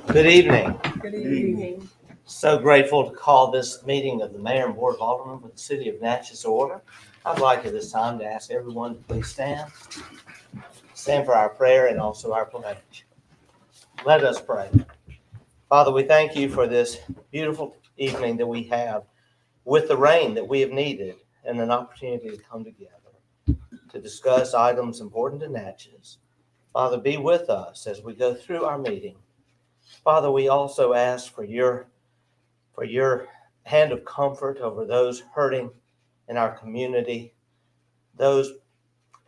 Good evening. Good evening. So grateful to call this meeting of the Mayor and Board of Aldermen for the City of Natchez to order. I'd like at this time to ask everyone to please stand. Stand for our prayer and also our pledge. Let us pray. Father, we thank you for this beautiful evening that we have with the rain that we have needed and an opportunity to come together to discuss items important to Natchez. Father, be with us as we go through our meeting. Father, we also ask for your hand of comfort over those hurting in our community, those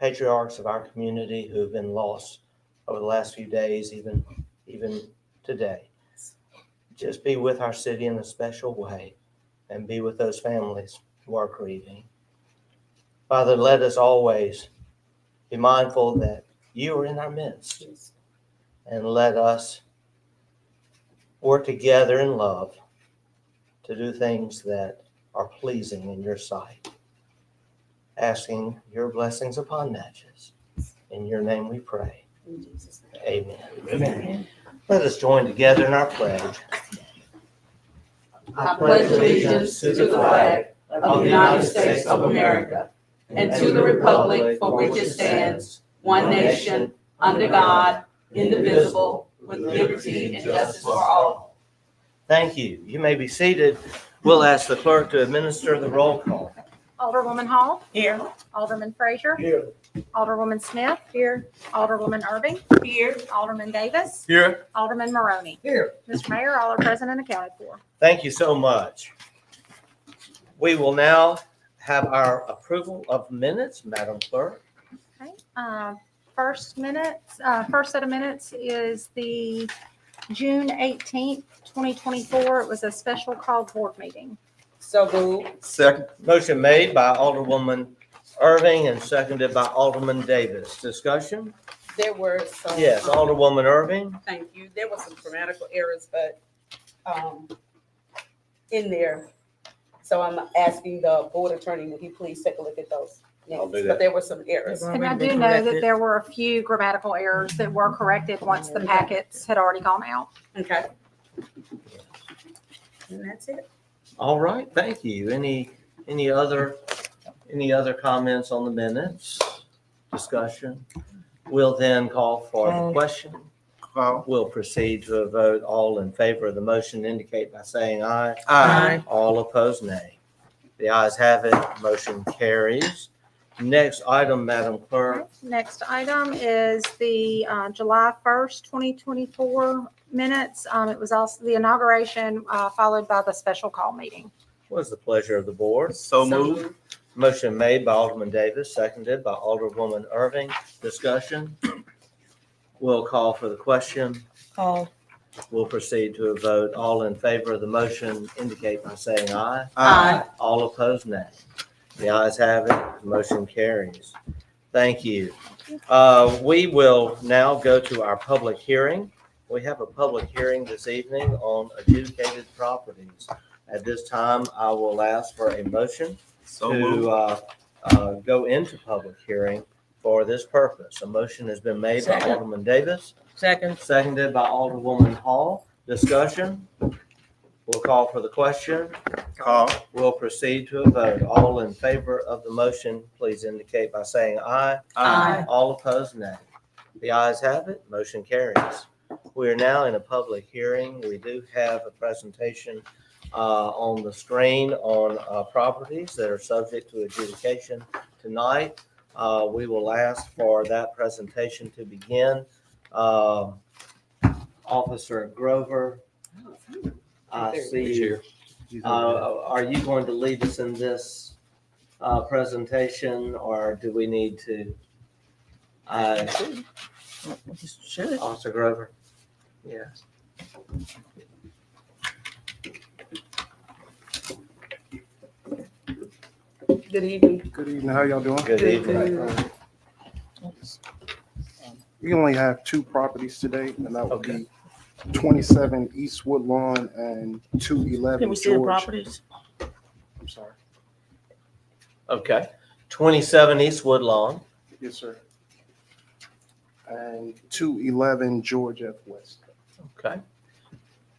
patriarchs of our community who have been lost over the last few days, even today. Just be with our city in a special way and be with those families who are grieving. Father, let us always be mindful that you are in our midst, and let us work together in love to do things that are pleasing in your sight. Asking your blessings upon Natchez. In your name we pray. In Jesus' name. Amen. Amen. Let us join together in our pledge. I pledge allegiance to the flag of the United States of America and to the republic for which it stands, one nation, under God, indivisible, with liberty and justice for all. Thank you. You may be seated. We'll ask the clerk to administer the roll call. Alderwoman Hall. Here. Alderman Frazier. Here. Alderwoman Smith. Here. Alderwoman Irving. Here. Alderman Davis. Here. Alderman Maroney. Here. Mr. Mayor, all are present and accounted for. Thank you so much. We will now have our approval of minutes, Madam Clerk. Okay. First set of minutes is the June 18th, 2024. It was a special called board meeting. So moved. Second. Motion made by Alderwoman Irving and seconded by Alderman Davis. Discussion? There were some. Yes, Alderwoman Irving. Thank you. There were some grammatical errors, but in there. So I'm asking the board attorney, would he please take a look at those? I'll do that. But there were some errors. And I do know that there were a few grammatical errors that were corrected once the packets had already gone out. Okay. And that's it. All right, thank you. Any other comments on the minutes? Discussion? We'll then call for the question. We'll proceed to a vote. All in favor of the motion indicate by saying aye. Aye. All opposed, nay. The ayes have it. Motion carries. Next item, Madam Clerk. Next item is the July 1st, 2024 minutes. It was also the inauguration followed by the special call meeting. What is the pleasure of the board? So moved. Motion made by Alderman Davis, seconded by Alderwoman Irving. Discussion? We'll call for the question. Call. We'll proceed to a vote. All in favor of the motion indicate by saying aye. Aye. All opposed, nay. The ayes have it. Motion carries. Thank you. We will now go to our public hearing. we have a public hearing this evening on adjudicated properties. At this time, I will ask for a motion to go into public hearing for this purpose. A motion has been made by Second. Alderman Davis, Second. seconded by Alderwoman Hall. Discussion? We'll call for the question. Call. We'll proceed to a vote. All in favor of the motion, please indicate by saying aye. Aye. All opposed, nay. The ayes have it, motion carries. We are now in a public hearing. We do have a presentation on the screen on properties that are subject to adjudication tonight. We will ask for that presentation to begin. Officer Grover, I see you. Are you going to lead us in this presentation, or do we need to? Should. Officer Grover? Yes. Good evening. Good evening. How y'all doing? Good evening. We only have two properties today, and that would Okay. be 27 East Woodlawn and 211 Can we see the George. properties? I'm sorry. Okay. 27 East Woodlawn. Yes, sir. And 211 George F. West. Okay.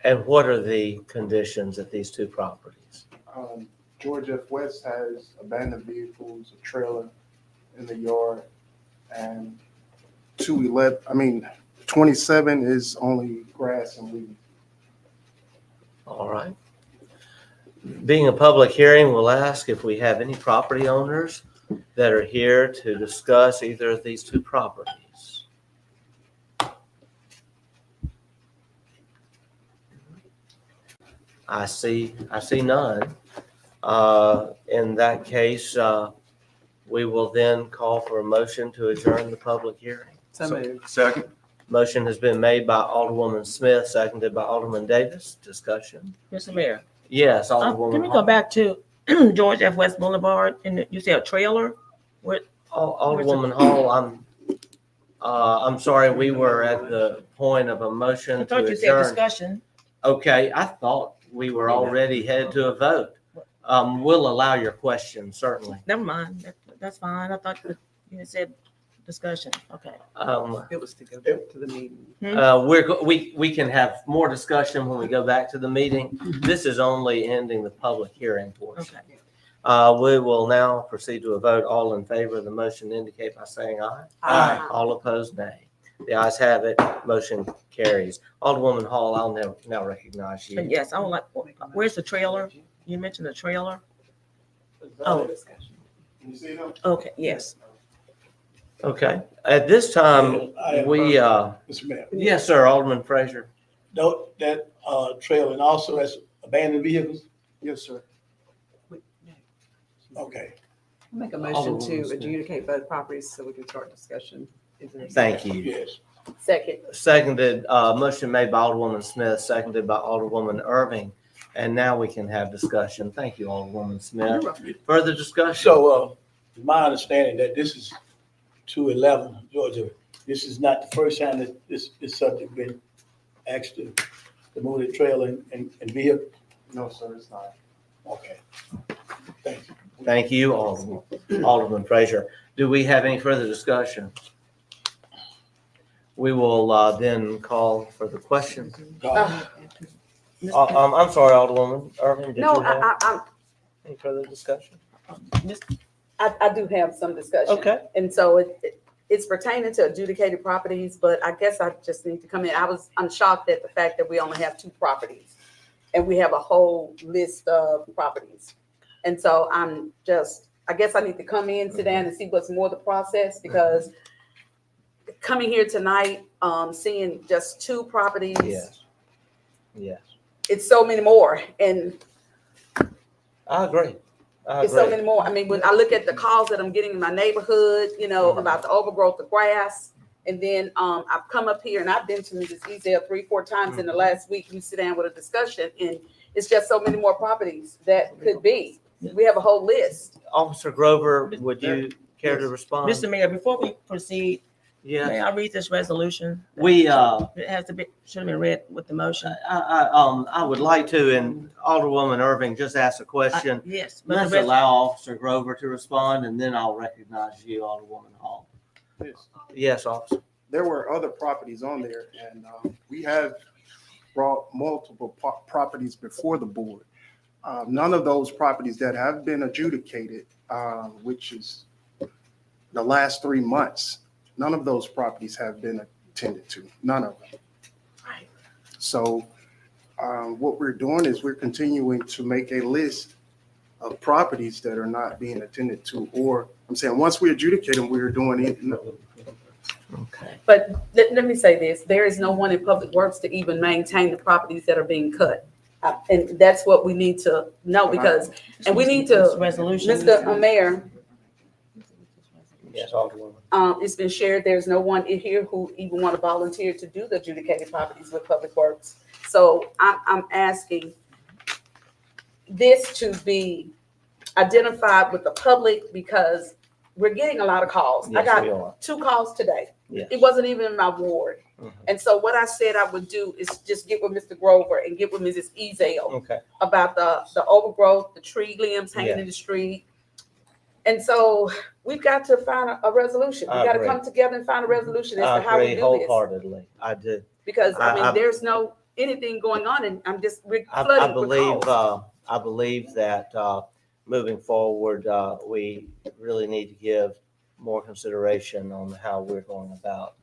And what are the conditions at these two properties? George F. West has abandoned vehicles, a trailer in the yard, and 27 is only grass and weeds. All right. Being a public hearing, we'll ask if we have any property owners that are here to discuss either of these two properties. I see none. In that case, we will then call for a motion to adjourn the public hearing. Second. Motion has been made by Alderwoman Smith, seconded by Alderman Davis. Discussion? Mr. Mayor, Yes, Alderwoman. can we go Hall. back to George F. West Boulevard, and you said a trailer? Alderwoman Hall, I'm sorry, we were at the point of a I motion to thought you said adjourn. discussion. Okay, I thought we were already headed to a vote. We'll allow your question, certainly. Never mind, that's fine. I thought you had said discussion. Okay. It was to go back to the meeting. We can have more discussion when we go back to the meeting. This is only ending the public hearing portion. Okay. We will now proceed to a vote. All in favor of the motion indicate by saying aye. Aye. All opposed, nay. The ayes have it. Motion carries. Alderwoman Hall, I'll now recognize you. And yes, I would like, where's the trailer? You mentioned the trailer? Oh. Can you see them? Okay, yes. Okay. At this time, we, Mr. Mayor, yes, sir, Alderman Frazier. that trail and also that's abandoned vehicles? Yes, sir. Okay. Make a motion Alderwoman to Smith. adjudicate both properties so we can start discussion. Is there a Thank second? you. Yes. Second. Seconded, motion made by Alderwoman Smith, seconded by Alderwoman Irving. And now we can have discussion. Thank you, Alderwoman Smith. Further discussion? So, it's my understanding that this is 211 Georgia. This is not the first time that this subject been asked to move the trail and vehicle. No, sir, it's not. Okay. Thank you. Thank you, Alderman Frazier. Do we have any further discussion? We will then call for the question. I'm sorry, Alderwoman Irving, did No, you have I any further discussion? do have some discussion. Okay. And so it's pertaining to adjudicated properties, but I guess I just need to come in. I'm shocked at the fact that we only have two properties and we have a whole list of properties. And so I guess I need to come in, sit down and see what's more the process, because coming here tonight, seeing just two properties. Yes. Yes. It's so many more, and I agree. it's so many more. I mean, when I look at the calls that I'm getting in my neighborhood, about the overgrowth of grass, and then I've come up here and I've been to Mrs. Ezel 3-4 times in the last week. We sit down with a discussion, and it's just so many more properties that could be. We have a whole list. Officer Grover, would you care to respond? Mr. Mayor, before we proceed, Yeah, May I read this resolution? we, It has to be, should have been read with the motion. I would like to, and Alderwoman Irving just asked a question. Yes. but Let's the res- allow Officer Grover to respond, and then I'll recognize you, Alderwoman Hall. Yes. Yes, officer. There were other properties on there, and we have brought multiple properties before the board. None of those properties that have been adjudicated, which is the last 3 months, none of those properties have been attended to, none of them. Right. So what we're doing is we're continuing to make a list of properties that are not being attended to, or I'm saying, once we adjudicate them, we're doing it. Okay. But let me say this, there is no one in Public Works to even maintain the properties that are being cut. And that's what we need to know, because, and we need This to, resolution. Mr. Mayor, Yes, Alderwoman. it's been shared, there's no one in here who even want to volunteer to do the adjudicated properties with Public Works. So I'm asking this to be identified with the public, because we're getting a lot of calls. I Yes, we got are. 2 calls today. Yes. It wasn't even in my ward. Mhm. And so what I said I would do is just get with Mr. Grover and get with Mrs. Ezel Okay. about the overgrowth, the tree limbs hanging Yeah. in the street. And so we've got to find a resolution. We I got to agree. come together and find a resolution I as to how we agree do this. wholeheartedly. I do. Because I I- mean, there's no anything going on, and we're I flooded with believe, calls. I believe that, moving forward, we really need to give more consideration on how we're going about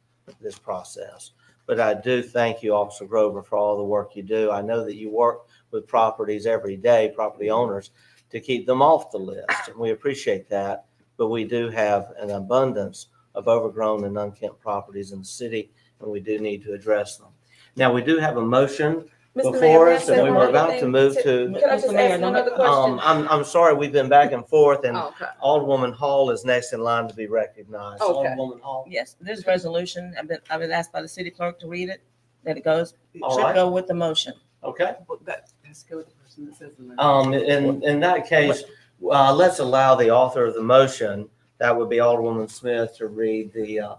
this process. But I do thank you, Officer Grover, for all the work you do. I know that you work with properties every day, property owners, to keep them off the list, and we appreciate that. But we do have an abundance of overgrown and unkempt properties in the city, and we do need to address them. Now, we do have a motion Mr. Mayor, before may I us, say and we one were other about thing? to move to, Can I just Mr. Mayor, ask one no, other question? I'm sorry, we've been back and forth, and Okay. Alderwoman Hall is next in line to be recognized. Okay. Alderwoman Hall. Yes, this resolution, I've been asked by the city clerk to read it, that it goes, All should right. go with the motion. Okay. But that has to go with the person that says the motion. In that case, let's allow the author of the motion, that would be Alderwoman Smith, to read the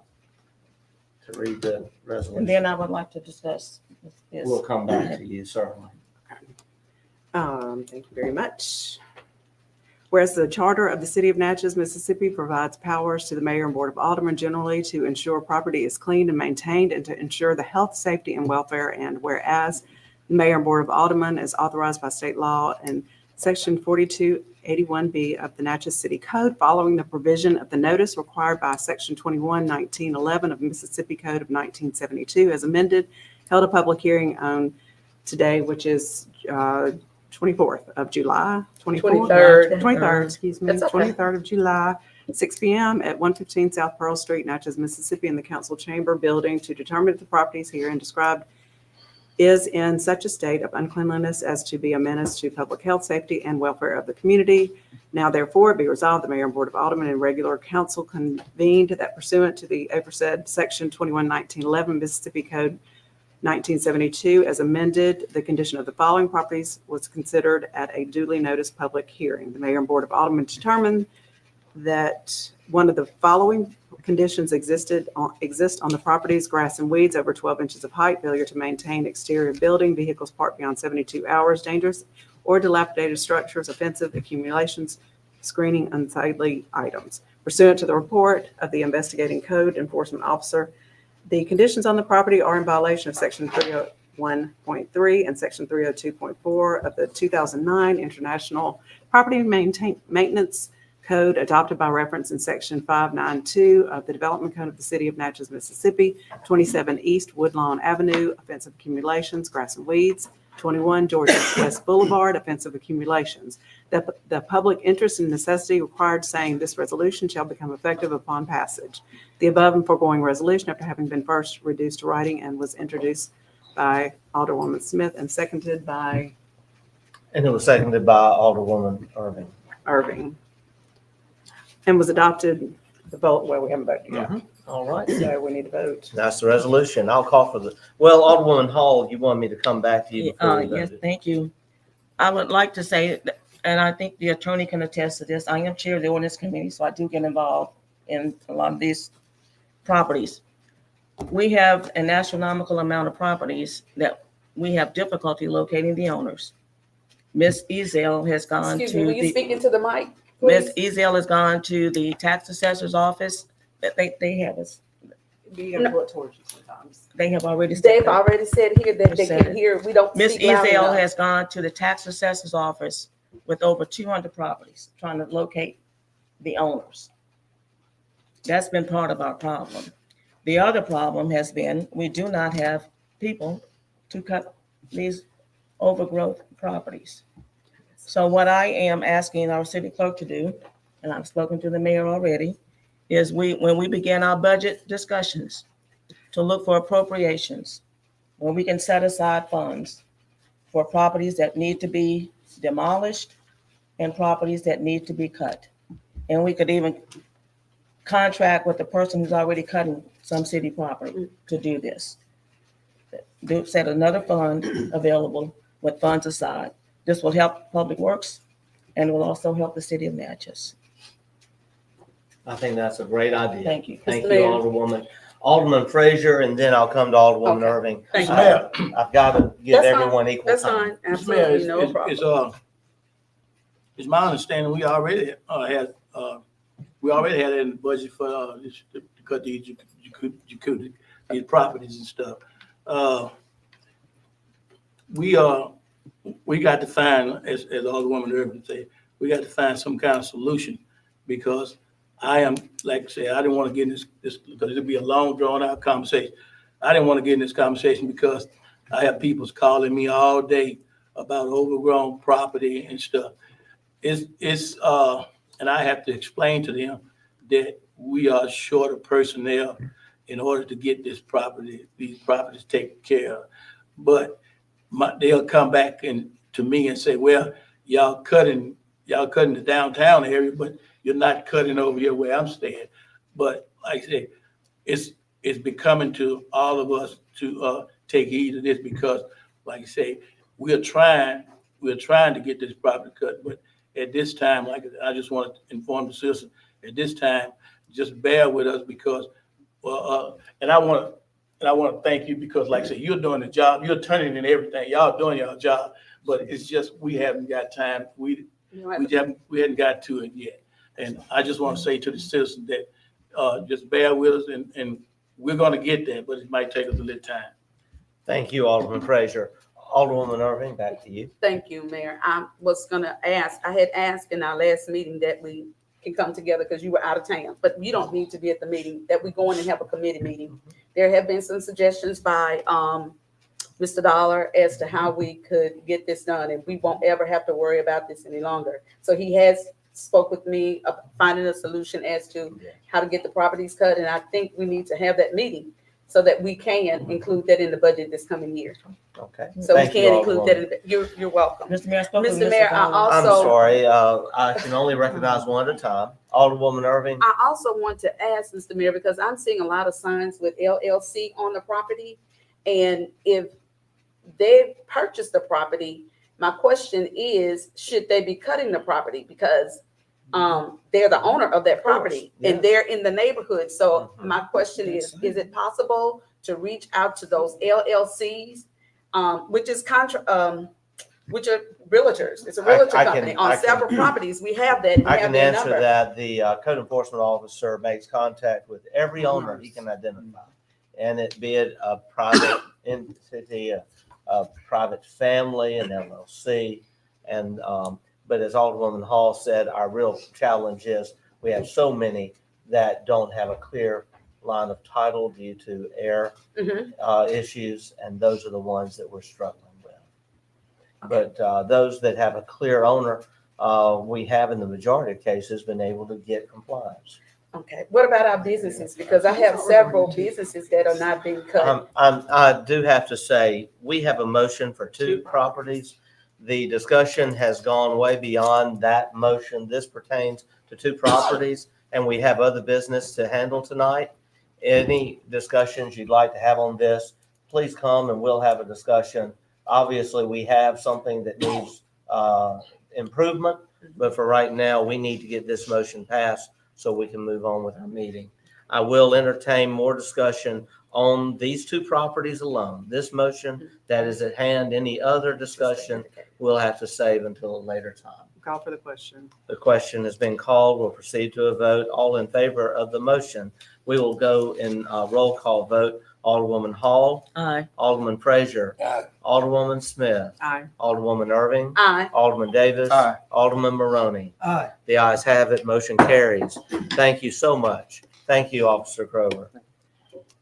And resolution. then I would like to discuss this. We'll come back to you, certainly. Thank you very much. Whereas the Charter of the City of Natchez, Mississippi provides powers to the Mayor and Board of Aldermen generally to ensure property is cleaned and maintained and to ensure the health, safety, and welfare. And whereas the Mayor and Board of Aldermen is authorized by state law and Section 4281B of the Natchez City Code, following the provision of the notice required by Section 21-1911 of Mississippi Code of 1972, as amended, held a public hearing on today, which is 24th of July, 23rd, excuse me, That's okay. 23rd of July, 6 p.m. at 115 South Pearl Street, Natchez, Mississippi, in the council chamber building to determine if the properties herein described is in such a state of uncleanliness as to be a menace to public health, safety, and welfare of the community. Now therefore be resolved, the Mayor and Board of Aldermen and regular council convened that pursuant to the aforesaid Section 21-1911 Mississippi Code 1972, as amended, the condition of the following properties was considered at a duly noticed public hearing. The Mayor and Board of Aldermen determined that one of the following conditions exist on the properties: grass and weeds over 12 inches of height, failure to maintain exterior building, vehicles parked beyond 72 hours, dangerous or dilapidated structures, offensive accumulations, screening unsightly items. Pursuant to the report of the investigating code enforcement officer, the conditions on the property are in violation of Section 301.3 and Section 302.4 of the 2009 International Property Maintenance Code, adopted by reference in Section 592 of the Development Code of the City of Natchez, Mississippi, 27 East Woodlawn Avenue, offensive accumulations, grass and weeds, 21 Georgia West Boulevard, offensive accumulations. The public interest and necessity required saying this resolution shall become effective upon passage. The above and foregoing resolution, after having been first reduced to writing and was introduced by Alderwoman Smith and seconded by And it was seconded by Alderwoman Irving. Irving, and was adopted, the vote, well, we haven't voted yet, All right. so we need to vote. That's the resolution. I'll call for Alderwoman Hall, you want me to come back to you before we Yes, vote? thank you. I would like to say, and I think the attorney can attest to this, I am chair of the ordinance committee, so I do get involved in a lot of these properties. we have an astronomical amount of properties that we have difficulty locating the owners. Miss Ezel has gone Excuse me, to will you the, speak into the mic, Miss please? Ezel has gone to the tax assessor's office. That they have us, You gotta go towards you sometimes. they have already stepped They've up. already said here that they can hear, we don't Miss speak loud Ezel enough. has gone to the tax assessor's office with over 200 properties, trying to locate the owners. That's been part of our problem. The other problem has been, we do not have people to cut these overgrowth properties. So what I am asking our city clerk to do, and I've spoken to the mayor already, is when we begin our budget discussions, to look for appropriations, when we can set aside funds for properties that need to be demolished and properties that need to be cut. And we could even contract with the person who's already cutting some city property to do this. Set another fund available with funds aside. This will help Public Works and will also help the city of Natchez. I think that's a great idea. Thank you. Thank Mr. you, Mayor. Alderwoman. Alderman Frazier, and then I'll come to Alderwoman Okay. Irving. Thank Mr. Mayor, I've got to give That's fine. everyone equal That's time. fine, Mr. Mayor, absolutely, no problem. it's my understanding we already had it in the budget for to cut these these properties and stuff. We got to find, as Alderwoman Irvin said, we got to find some kind of solution, because I am, like I said, I didn't want to get in this because it'd be a long drawn out conversation. I didn't want to get in this conversation because I have people calling me all day about overgrown property and stuff. And I have to explain to them that we are short of personnel in order to get these properties taken care of. But they'll come back to me and say, well, y'all cutting the downtown area, but you're not cutting over here where I'm staying. But like I said, it's becoming to all of us to take heed of this, because like I say, we're trying to get this property cut, but at this time, like I just want to inform the citizen, at this time, just bear with us, because and I want to thank you, because like I said, you're doing the job, you're turning in everything, y'all doing your job, but it's just we haven't got time. We hadn't got to it yet. And I just want to say to the citizens that just bear with us, and we're going to get there, but it might take us a little time. Thank you, Alderman Frazier. Alderwoman Irving, back to you. Thank you, Mayor. I was gonna ask, I had asked in our last meeting that we can come together because you were out of town, but you don't need to be at the meeting, that we go in and have a committee meeting. There have been some suggestions by Mr. Dollar as to how we could get this done, and we won't ever have to worry about this any longer. So he has spoke with me of finding a solution as to how to get the properties cut, and I think we need to have that meeting so that we can include that in the budget this coming year. Okay. So we Thank you, can include that Alderwoman. in, you're welcome. Mr. Mayor, I spoke with Mr. Mayor, I Dollar. I'm also- sorry, I can only recognize one at a time. Alderwoman Irving. I also want to ask, Mr. Mayor, because I'm seeing a lot of signs with LLC on the property, and if they purchased the property, my question is, should they be cutting the property? Because they're the owner of that property and they're in the neighborhood. So my question is it possible to reach out to those LLCs, which are realtors? It's a realtor company on several properties. We have that. We I have can their answer number. that. The code enforcement officer makes contact with every owner he can identify. And it be it a private entity, a private family, an LLC. And, but as Alderwoman Hall said, our real challenge is we have so many that don't have a clear line of title due to air issues. And those are the ones that we're struggling with. But those that have a clear owner, we have in the majority of cases been able to get compliance. Okay. What about our businesses? Because I have several businesses that are not being cut. I do have to say, we have a motion for two properties. The discussion has gone way beyond that motion. This pertains to two properties, and we have other business to handle tonight. Any discussions you'd like to have on this, please come and we'll have a discussion. Obviously, we have something that needs improvement, but for right now, we need to get this motion passed so we can move on with our meeting. I will entertain more discussion on these two properties alone. This motion that is at hand, any other discussion, we'll have to save until a later time. Call for the question. The question has been called. We'll proceed to a vote. All in favor of the motion. We will go in roll call vote. Alderwoman Hall. Aye. Alderman Frazier. Aye. Alderwoman Smith. Aye. Alderwoman Irving. Aye. Alderman Davis. Aye. Alderman Maroney. Aye. The ayes have it. Motion carries. Thank you so much. Thank you, Officer Grover.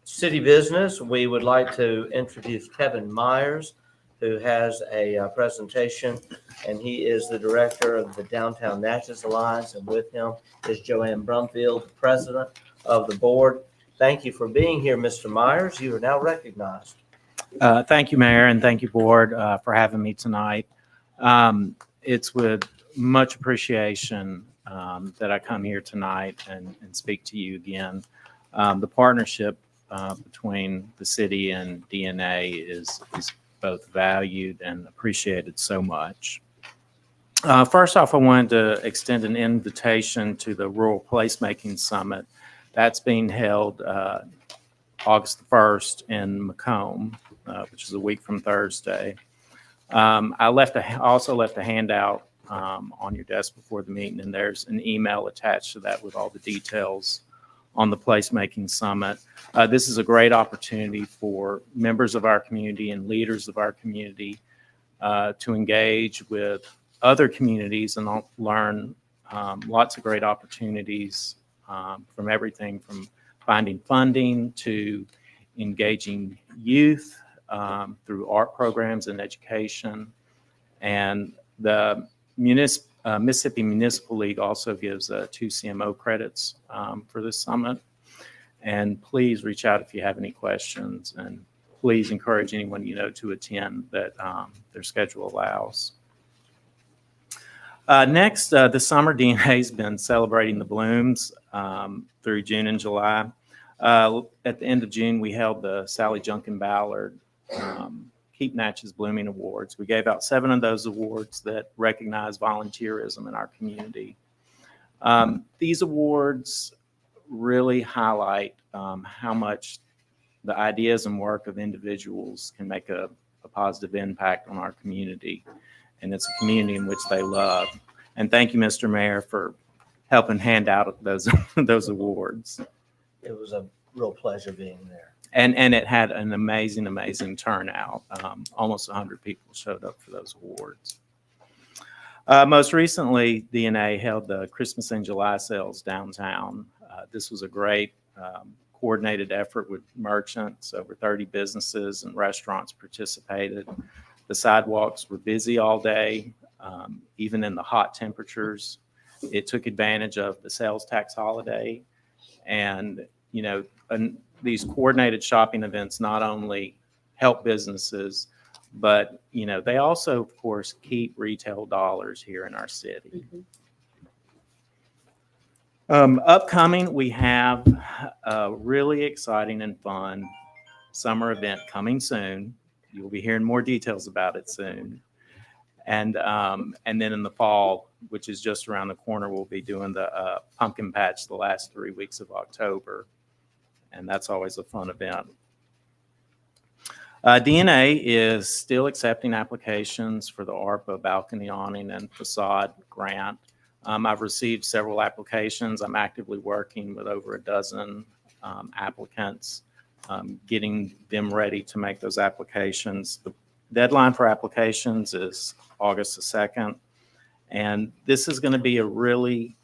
City business, we would like to introduce Kevin Myers, who has a presentation, and he is the director of the Downtown Natchez Alliance, and with him is Joanne Brumfield, the president of the board. Thank you for being here, Mr. Myers. You are now recognized. Thank you, Mayor, and thank you, Board, for having me tonight. It's with much appreciation that I come here tonight and speak to you again. The partnership between the city and DNA is both valued and appreciated so much. First off, I wanted to extend an invitation to the Rural Placemaking Summit. That's being held August 1st in Macomb, which is a week from Thursday. I also left a handout on your desk before the meeting, and there's an email attached to that with all the details on the Placemaking Summit. This is a great opportunity for members of our community and leaders of our community to engage with other communities and learn lots of great opportunities from everything from finding funding to engaging youth through art programs and education. And the Mississippi Municipal League also gives 2 CMO credits for this summit. And please reach out if you have any questions, and please encourage anyone you know to attend that their schedule allows. Next, this summer, DNA has been celebrating the blooms through June and July. At the end of June, we held the Sally Junkin Ballard Keep Natchez Blooming Awards. We gave out 7 of those awards that recognize volunteerism in our community. These awards really highlight how much the ideas and work of individuals can make a positive impact on our community. And it's a community in which they love. And thank you, Mr. Mayor, for helping hand out those awards. It was a real pleasure being there. And it had an amazing turnout. Almost 100 people showed up for those awards. Most recently, DNA held the Christmas in July sales downtown. This was a great coordinated effort with merchants. Over 30 businesses and restaurants participated. The sidewalks were busy all day, even in the hot temperatures. It took advantage of the sales tax holiday. And, these coordinated shopping events not only help businesses, but, they also, of course, keep retail dollars here in our city. Upcoming, we have a really exciting and fun summer event coming soon. You'll be hearing more details about it soon. And then in the fall, which is just around the corner, we'll be doing the pumpkin patch the last 3 weeks of October. And that's always a fun event. DNA is still accepting applications for the ARPA balcony awning and facade grant. I've received several applications. I'm actively working with over a dozen applicants, getting them ready to make those applications. The deadline for applications is August the 2nd. And this is going to be a really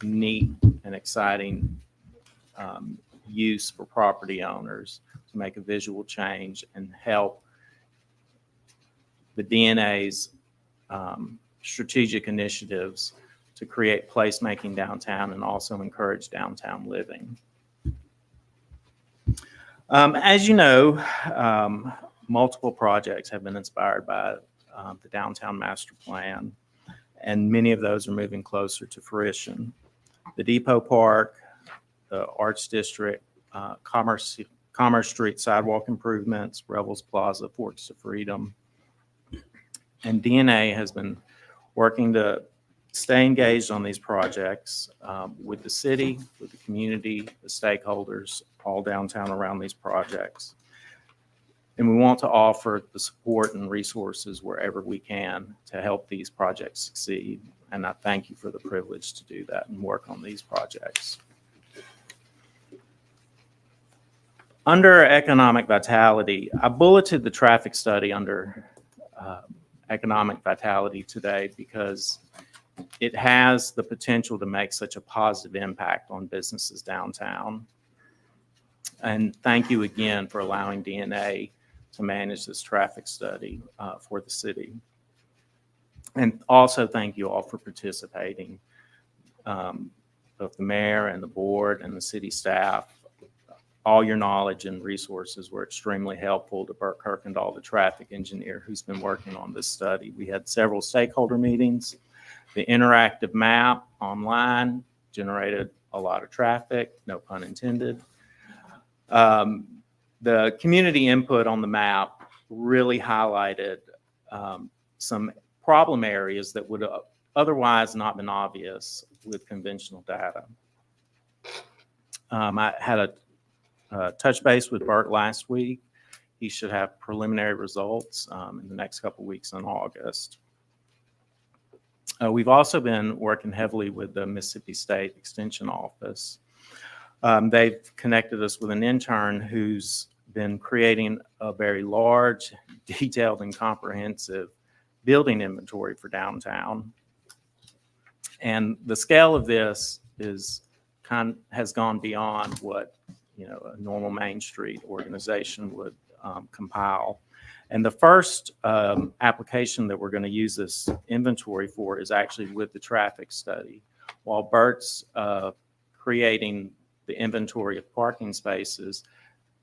neat and exciting use for property owners to make a visual change and help the DNA's strategic initiatives to create placemaking downtown and also encourage downtown living. As you know, multiple projects have been inspired by the Downtown Master Plan, and many of those are moving closer to fruition. The Depot Park, the Arts District, Commerce Street sidewalk improvements, Revels Plaza, Forks of Freedom. And DNA has been working to stay engaged on these projects with the city, with the community, the stakeholders, all downtown around these projects. And we want to offer the support and resources wherever we can to help these projects succeed. And I thank you for the privilege to do that and work on these projects. Under economic vitality, I bulleted the traffic study under economic vitality today because it has the potential to make such a positive impact on businesses downtown. And thank you again for allowing DNA to manage this traffic study for the city. And also thank you all for participating, both the mayor and the board and the city staff. All your knowledge and resources were extremely helpful to Burt Kirkendall, the traffic engineer who's been working on this study. We had several stakeholder meetings. The interactive map online generated a lot of traffic, no pun intended. The community input on the map really highlighted some problem areas that would have otherwise not been obvious with conventional data. I had a touch base with Bert last week. He should have preliminary results in the next couple of weeks in August. We've also been working heavily with the Mississippi State Extension Office. They've connected us with an intern who's been creating a very large, detailed, and comprehensive building inventory for downtown. And the scale of this has gone beyond what a normal Main Street organization would compile. And the first application that we're going to use this inventory for is actually with the traffic study. While Bert's creating the inventory of parking spaces,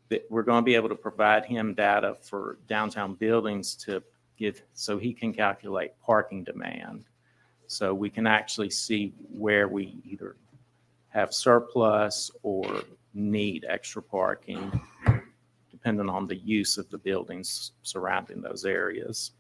that we're going to be able to provide him data for downtown buildings so he can calculate parking demand. So we can actually see where we either have surplus or need extra parking, depending on the use of the buildings surrounding those areas.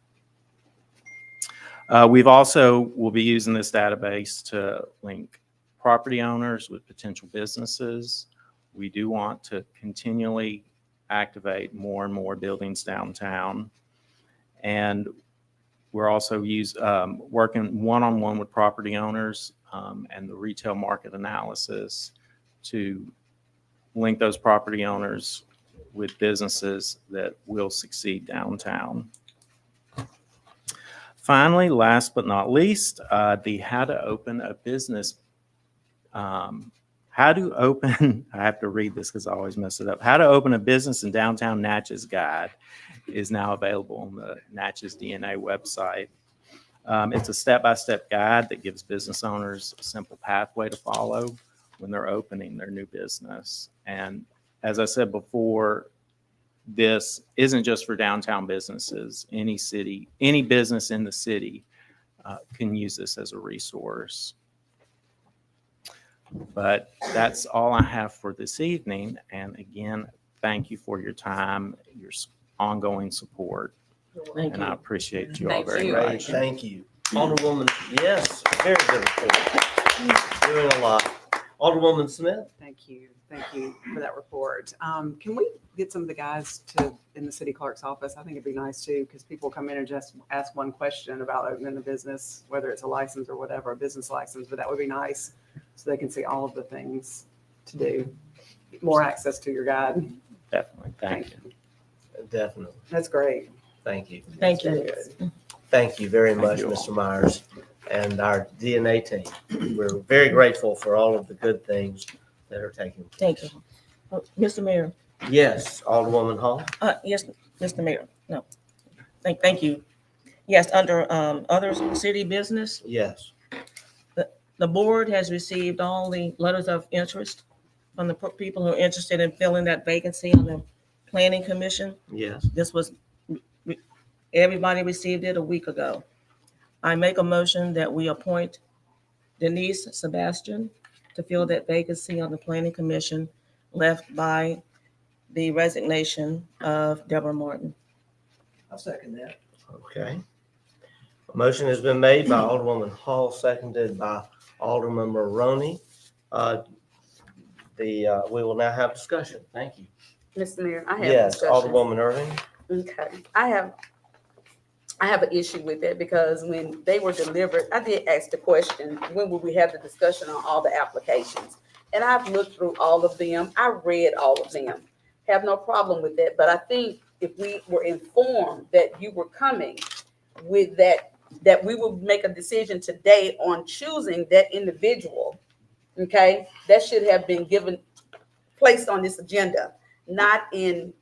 We'll be using this database to link property owners with potential businesses. We do want to continually activate more and more buildings downtown. And we're also working one-on-one with property owners and the retail market analysis to link those property owners with businesses that will succeed downtown. Finally, last but not least, the how to open a business. I have to read this because I always mess it up. How to open a business in downtown Natchez guide is now available on the Natchez DNA website. It's a step-by-step guide that gives business owners a simple pathway to follow when they're opening their new business. And as I said before, this isn't just for downtown businesses. Any business in the city can use this as a resource. But that's all I have for this evening. And again, thank you for your time, your ongoing support. And I appreciate you all very much. Thank you. Alderwoman, yes, very good report. Doing a lot. Alderwoman Smith? Thank you for that report. Can we get some of the guys in the city clerk's office? I think it'd be nice too, because people come in and just ask one question about opening a business, whether it's a license or whatever, a business license, but that would be nice so they can see all of the things to do. More access to your guide. Definitely. Thank you. Definitely. That's great. Thank you. Thank you. Good. Thank you very Thank much, you all. Mr. Myers, and our DNA team. We're very grateful for all of the good things that are taking place. Thank you. Mr. Mayor. Yes, Alderwoman Hall? Yes, Mr. Mayor. No. Thank you. Yes, under other city business, Yes. the board has received all the letters of interest from the people who are interested in filling that vacancy on the planning commission. Yes. Everybody received it a week ago. I make a motion that we appoint Denise Sebastian to fill that vacancy on the planning commission left by the resignation of Deborah Martin. I'll second that. Okay. Motion has been made by Alderwoman Hall, seconded by Alderman Maroney. We will now have discussion. Thank you. Mr. Mayor, I have Yes, discussion. Alderwoman Irving. Okay, I have an issue with that because when they were delivered, I did ask the question, when will we have the discussion on all the applications? And I've looked through all of them. I read all of them. Have no problem with that. But I think if we were informed that you were coming with that we would make a decision today on choosing that individual, okay, that should have been placed on this agenda, not in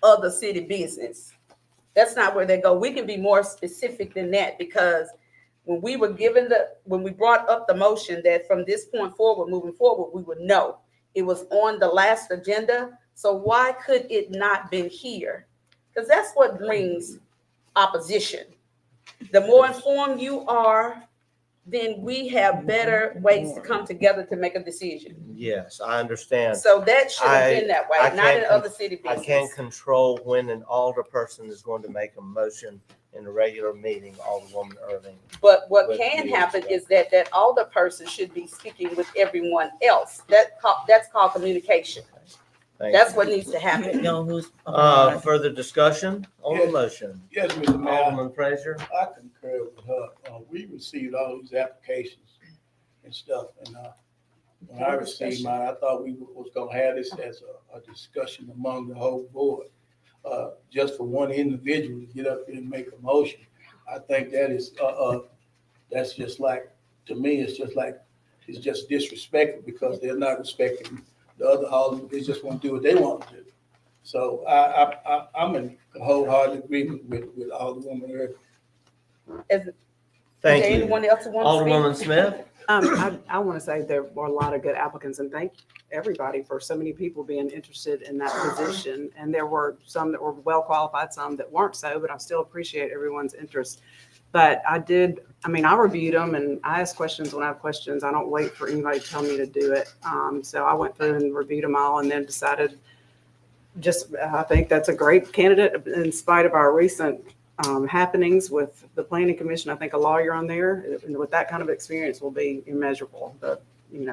other city business. That's not where they go. We can be more specific than that because when we brought up the motion that from this point forward, moving forward, we would know it was on the last agenda. So why could it not been here? Because that's what brings opposition. The more informed you are, then we have better ways to come together to make a decision. Yes, I understand. So that should have been that way, I not in can't other city I business. can't control when an alder person is going to make a motion in a regular meeting, Alderwoman Irving. But what With can you, happen yeah. is that older person should be speaking with everyone else. That's called communication. Thank That's you. what needs to happen. Further discussion on the Yes. motion? Yes, Mr. Mayor, Alderman Fraser? I concur with her. We received all these applications and stuff, and when I received mine, I thought we was gonna have this as a discussion among the whole board. Just for one individual to get up there and make a motion, I think that is, that's just like, to me, it's just disrespectful because they're not respecting the other aldermen. They just want to do what they want to do. So I'm in wholehearted agreement with Alderwoman Irving. Is Thank there you. anyone else who wants to speak? Alderwoman Smith? I want to say there were a lot of good applicants and thank everybody for so many people being interested in that position. And there were some that were well qualified, some that weren't so, but I still appreciate everyone's interest. But I reviewed them and I ask questions when I have questions. I don't wait for anybody to tell me to do it. So I went through and reviewed them all and then decided I think that's a great candidate in spite of our recent happenings with the planning commission. I think a lawyer on there with that kind of experience will be immeasurable.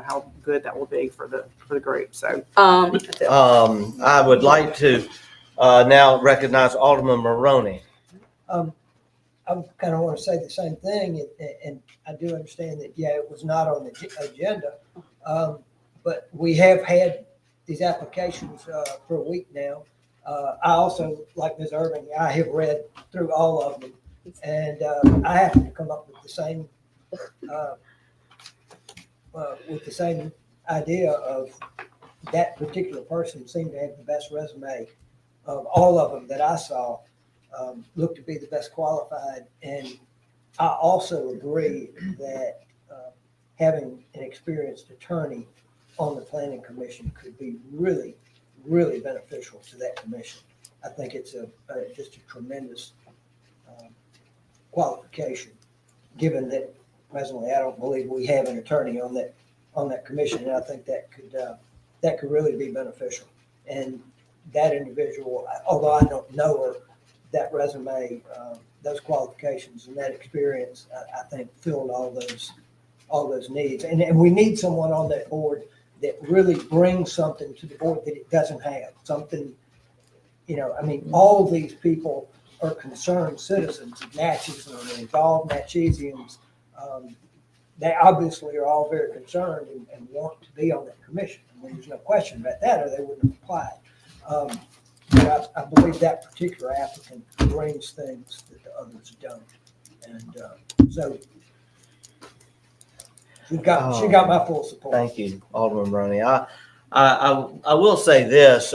How good that will be for the group. So I would like to now recognize Alderman Maroney. I kind of want to say the same thing, and I do understand that, yeah, it was not on the agenda, but we have had these applications for a week now. I also, like Ms. Irving, I have read through all of them, and I happen to come up with the same idea of that particular person seemed to have the best resume of all of them that I saw. Looked to be the best qualified, and I also agree that having an experienced attorney on the planning commission could be really, really beneficial to that commission. I think it's just a tremendous qualification, given that presently I don't believe we have an attorney on that commission, and I think that could really be beneficial. And that individual, although I don't know her, that resume, those qualifications and that experience, I think filled all those needs. And we need someone on that board that really brings something to the board that it doesn't have. Something, all these people are concerned citizens of Natchez and are involved Natchezians. They obviously are all very concerned and want to be on that commission. There's no question about that, or they wouldn't have applied. But I believe that particular applicant brings things that the others don't. And so she got my full support. Thank you, Alderman Maroney. I will say this,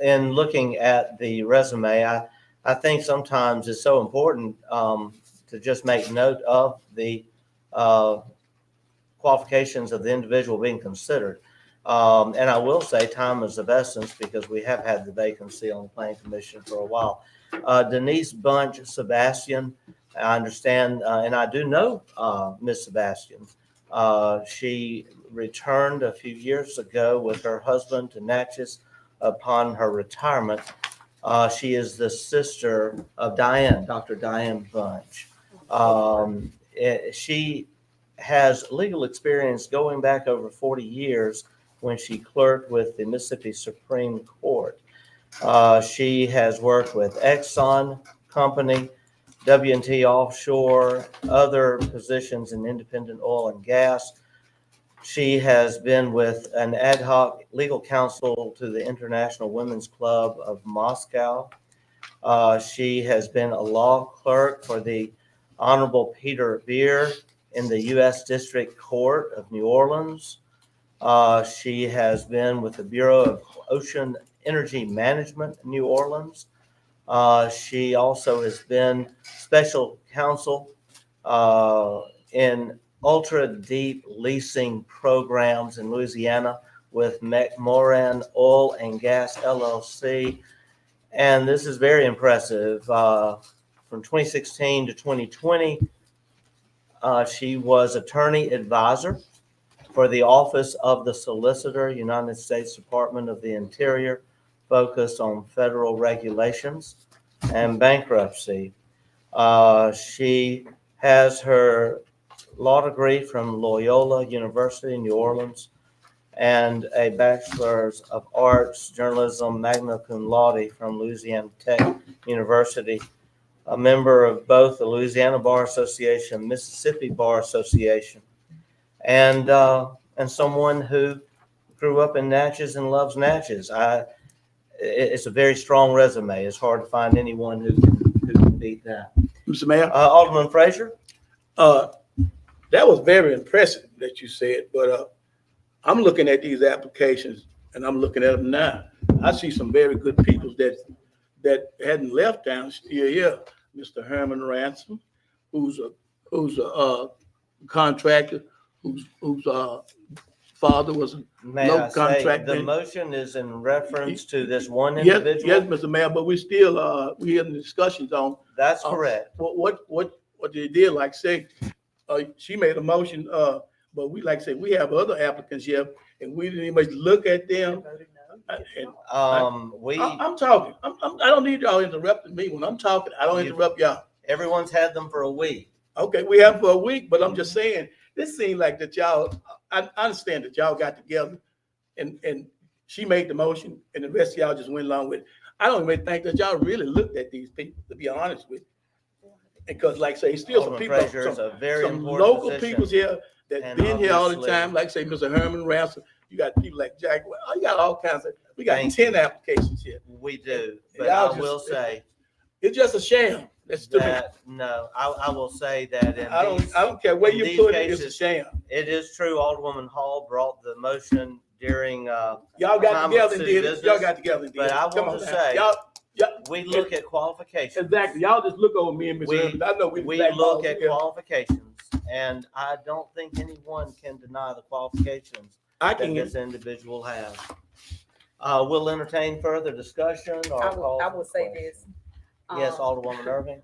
in looking at the resume, I think sometimes it's so important to just make note of the qualifications of the individual being considered. And I will say time is of essence because we have had the vacancy on the planning commission for a while. Denise Bunch Sebastian, I understand, and I do know Ms. Sebastian. She returned a few years ago with her husband to Natchez upon her retirement. She is the sister of Diane, Dr. Diane Bunch. She has legal experience going back over 40 years when she clerked with the Mississippi Supreme Court. She has worked with Exxon Company, W&T Offshore, other positions in independent oil and gas. She has been with an ad hoc legal counsel to the International Women's Club of Moscow. She has been a law clerk for the Honorable Peter Beer in the U.S. District Court of New Orleans. She has been with the Bureau of Ocean Energy Management in New Orleans. She also has been special counsel in ultra deep leasing programs in Louisiana with McMoran Oil and Gas LLC. And this is very impressive. From 2016 to 2020, she was attorney advisor for the Office of the Solicitor, United States Department of the Interior, focused on federal regulations and bankruptcy. She has her law degree from Loyola University in New Orleans and a Bachelor's of Arts, Journalism, magna cum laude from Louisiana Tech University, a member of both the Louisiana Bar Association, Mississippi Bar Association, and someone who grew up in Natchez and loves Natchez. It's a very strong resume. It's hard to find anyone who can beat that. Mr. Mayor, Alderman Frazier? that was very impressive that you said, but I'm looking at these applications and I'm looking at them now. I see some very good people that hadn't left town still here. Mr. Herman Ransom, who's a contractor, whose father was a May local I say, contractor. the motion is in reference to this one Yes, individual? yes, Mr. Mayor, but we still we in discussions on That's correct. what they did. Like say, she made a motion, but we like say we have other applicants here, and we didn't even look at them. I'm talking. I don't need y'all interrupting me when I'm talking. I don't interrupt y'all. Everyone's had them for a week. Okay, we have for a week, but I'm just saying this seems like that y'all. I understand that y'all got together, and she made the motion, and the rest of y'all just went along with it. I don't even think that y'all really looked at these people, to be honest with you. Because, like say, still some people, some local peoples here that been here all the time. Like say, Mr. Herman Ransom. You got people like Jack. Well, you got all kinds of. We got 10 applications here. We do, but I will say it's just a sham. That's that no. I will say that I don't care where you put it. It's a sham. It is true. Alderwoman Hall brought the motion during y'all got together and did it. Y'all got together and did it. But I want to say we look at qualifications. Exactly. Y'all just look over me and Ms. Herman. I know we look at qualifications, and I don't think anyone can deny the qualifications that this individual has. We'll entertain further discussion. Or I will say this. Yes, Alderwoman Irving.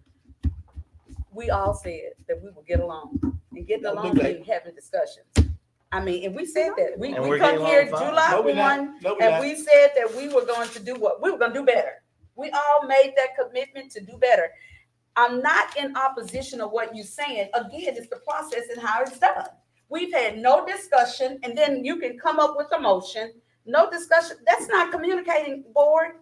We all said that we would get along, and getting along means having discussions. I mean, and we said that. We come here July 1, and we said that we were going to do what? We were going to do better. We all made that commitment to do better. I'm not in opposition of what you're saying. Again, it's the process and how it's done. We've had no discussion, and then you can come up with a motion. No discussion. That's not communicating, board.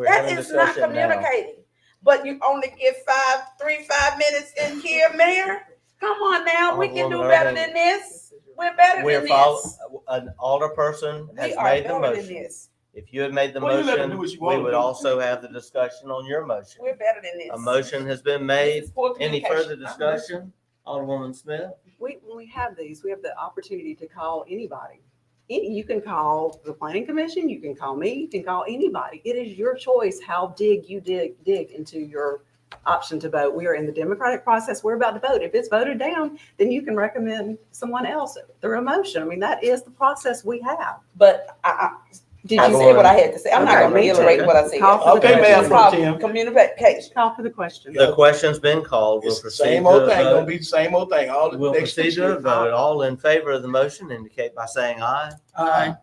That is not communicating. But you only get 5 minutes in here, Mayor. Come on now, we can do better than this. We're better than this. An alderperson has made the motion. If you had made the motion, we would also have the discussion on your motion. We're better than this. A motion has been made. Any further discussion? Alderwoman Smith? When we have these, we have the opportunity to call anybody. You can call the planning commission, you can call me, you can call anybody. It is your choice how dig into your option to vote. We are in the democratic process. We're about to vote. If it's voted down, then you can recommend someone else through a motion. I mean, that is the process we have. But did you say what I had to say? I'm not going to reiterate what I said. Okay, ma'am. Communication. Call for the question. The question's been called. We'll proceed to same old thing. Gonna be the same old thing. We'll proceed to a vote. All in favor of the motion indicate by saying aye. Aye.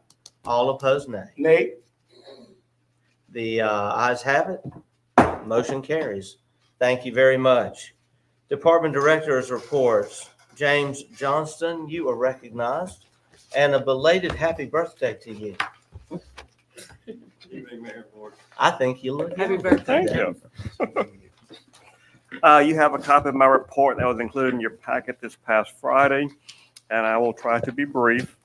All opposed, nay. Nay. The ayes have it. Motion carries. Thank you very much. Department Directors reports. James Johnston, you are recognized. And a belated happy birthday to you. I think you look Happy young birthday. today. You have a copy of my report that was included in your packet this past Friday, and I will try to be brief.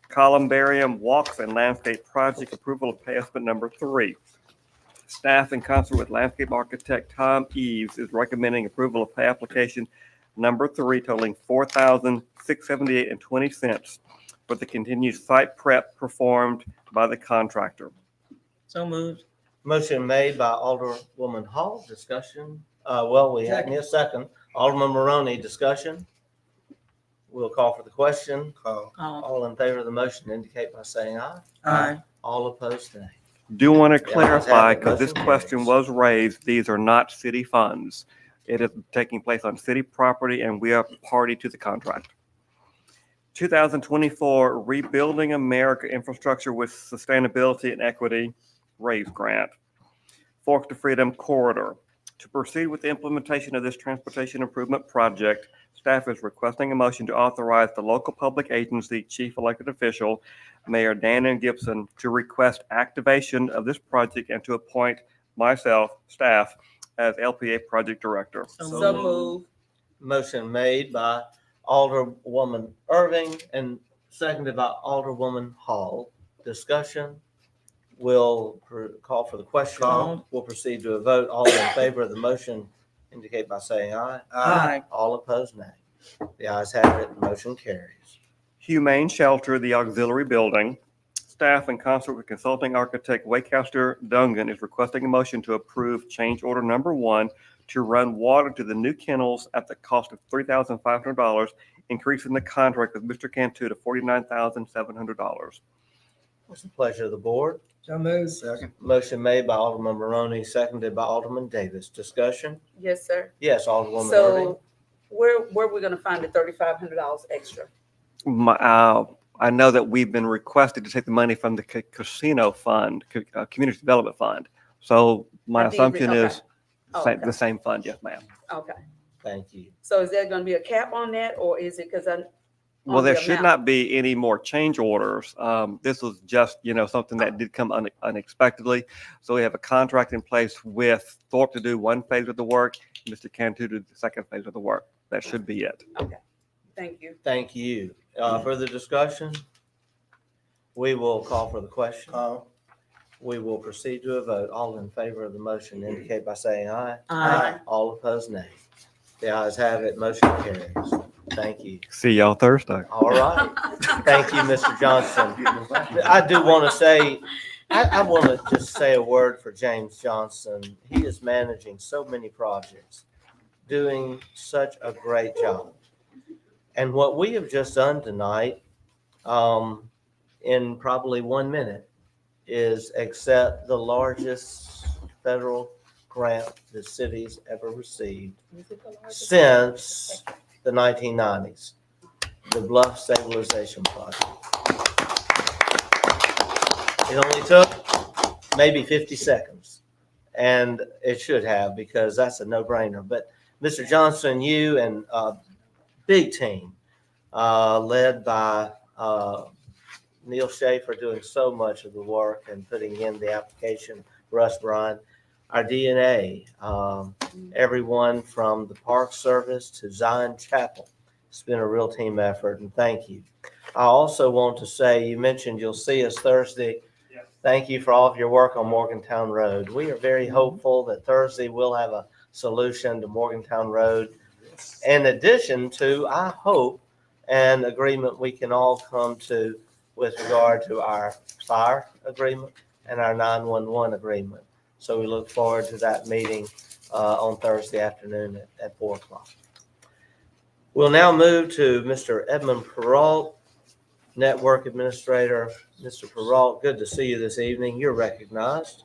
Columbarium Walks and Landscape Project Approval of Pay Estimate Number 3. Staff in concert with landscape architect Tom Eves is recommending approval of pay application number 3 totaling $4,678.20 for the continued site prep performed by the contractor. So moved. Motion made by Alderwoman Hall, discussion. We have a second. Alderman Maroney, discussion. We'll call for the question. All in favor of the motion indicate by saying aye. Aye. All opposed, nay. Do want to Yeah, clarify, let's have because it. this question was raised, these are not city funds. It is taking place on city property, and we are party to the contract. 2024 Rebuilding America Infrastructure with Sustainability and Equity RAISE Grant. Fork to Freedom Corridor. To proceed with the implementation of this transportation improvement project, staff is requesting a motion to authorize the local public agency chief elected official, Mayor Dan Gibson, to request activation of this project and to appoint myself, staff, as LPA project director. So moved. Motion made by Alderwoman Irving and seconded by Alderwoman Hall. Discussion. We'll call for the question. Called. We'll proceed to a vote. All in favor of the motion indicate by saying aye. Aye. All opposed, nay. The ayes have it. Motion carries. Humane Shelter, the auxiliary building. Staff in concert with consulting architect Waycaster Dungan is requesting a motion to approve change order number 1 to run water to the new kennels at the cost of $3,500, increasing the contract with Mr. Cantu to $49,700. What's the pleasure of the board? So moved. Second. Motion made by Alderman Maroney, seconded by Alderman Davis. Discussion? Yes, sir. Yes, Alderwoman Irving. So where are we gonna find the $3,500 extra? I know that we've been requested to take the money from the casino fund, community development fund. So my I did assumption okay. is Oh, okay. the same fund, yes, ma'am. Okay. Thank you. So is there gonna be a cap on that, or is it, because Well, there should not be any more change orders. This was just, something that did come unexpectedly. So we have a contract in place with Thorpe to do one phase of the work, Mr. Cantu to do the second phase of the work. That should be it. Thank you. Thank you. Further discussion? We will call for the question. We will proceed to a vote. All in favor of the motion indicate by saying aye. Aye. All opposed, nay. The ayes have it. Motion carries. Thank you. See y'all Thursday. All right. Thank you, Mr. Johnson. I do want to say, I want to just say a word for James Johnson. He is managing so many projects, doing such a great job. And what we have just done tonight, in probably 1 minute, is accept the largest federal grant the city's ever received since the 1990s, the Bluff Stabilization Project. It only took maybe 50 seconds, and it should have, because that's a no-brainer. But Mr. Johnson, you and big team led by Neil Schaefer doing so much of the work and putting in the application, Russ Bryan, our DNA, everyone from the Park Service to Zion Chapel. It's been a real team effort, and thank you. I also want to say, you mentioned you'll see us Thursday. Yes. Thank you for all of your work on Morgantown Road. We are very hopeful that Thursday we'll have a solution to Morgantown Road. In addition to, I hope, an agreement we can all come to with regard to our fire agreement and our 911 agreement. So we look forward to that meeting on Thursday afternoon at 4 o'clock. We'll now move to Mr. Edmund Perrault, Network Administrator. Mr. Perrault, good to see you this evening. You're recognized.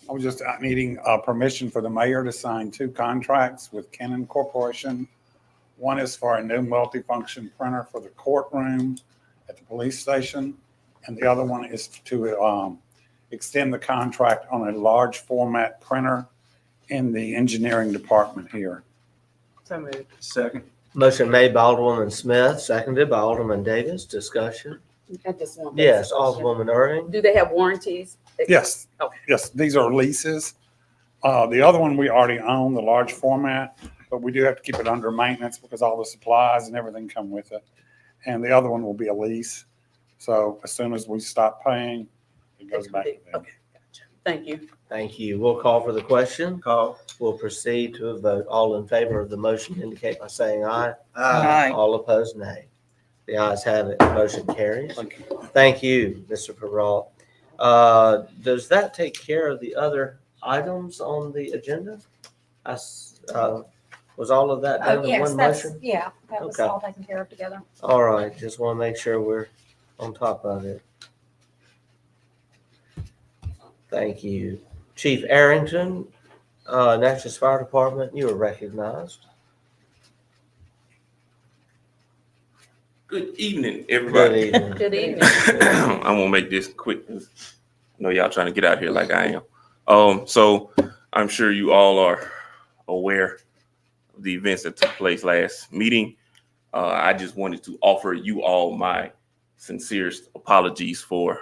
I was just needing permission for the mayor to sign 2 contracts with Canon Corporation. One is for a new multifunction printer for the courtroom at the police station. and the other one is to extend the contract on a large format printer in the engineering department here. So moved. Second. Motion made by Alderwoman Smith, seconded by Alderman Davis. Discussion? I just want. Yes, question. Alderwoman Irving. Do they have warranties? Yes, Okay. yes, these are leases. The other one we already own, the large format, but we do have to keep it under maintenance because all the supplies and everything come with it. And the other one will be a lease. So as soon as we stop paying, it goes back to them. Okay, gotcha. Thank you. Thank you. We'll call for the question. Call. We'll proceed to a vote. All in favor of the motion indicate by saying aye. Aye. All opposed, nay. The ayes have it. Motion carries. Thank you, Mr. Perrault. Does that take care of the other items on the agenda? Was all of that done in Yes, one that's, motion? yeah, that was Okay. all taken care of together. All right, just want to make sure we're on top of it. Thank you. Chief Arrington, Natchez Fire Department, you are recognized. Good evening, Good everybody. evening. Good evening. I'm gonna make this quick. I know y'all trying to get out here like I am. So I'm sure you all are aware of the events that took place last meeting. I just wanted to offer you all my sincerest apologies for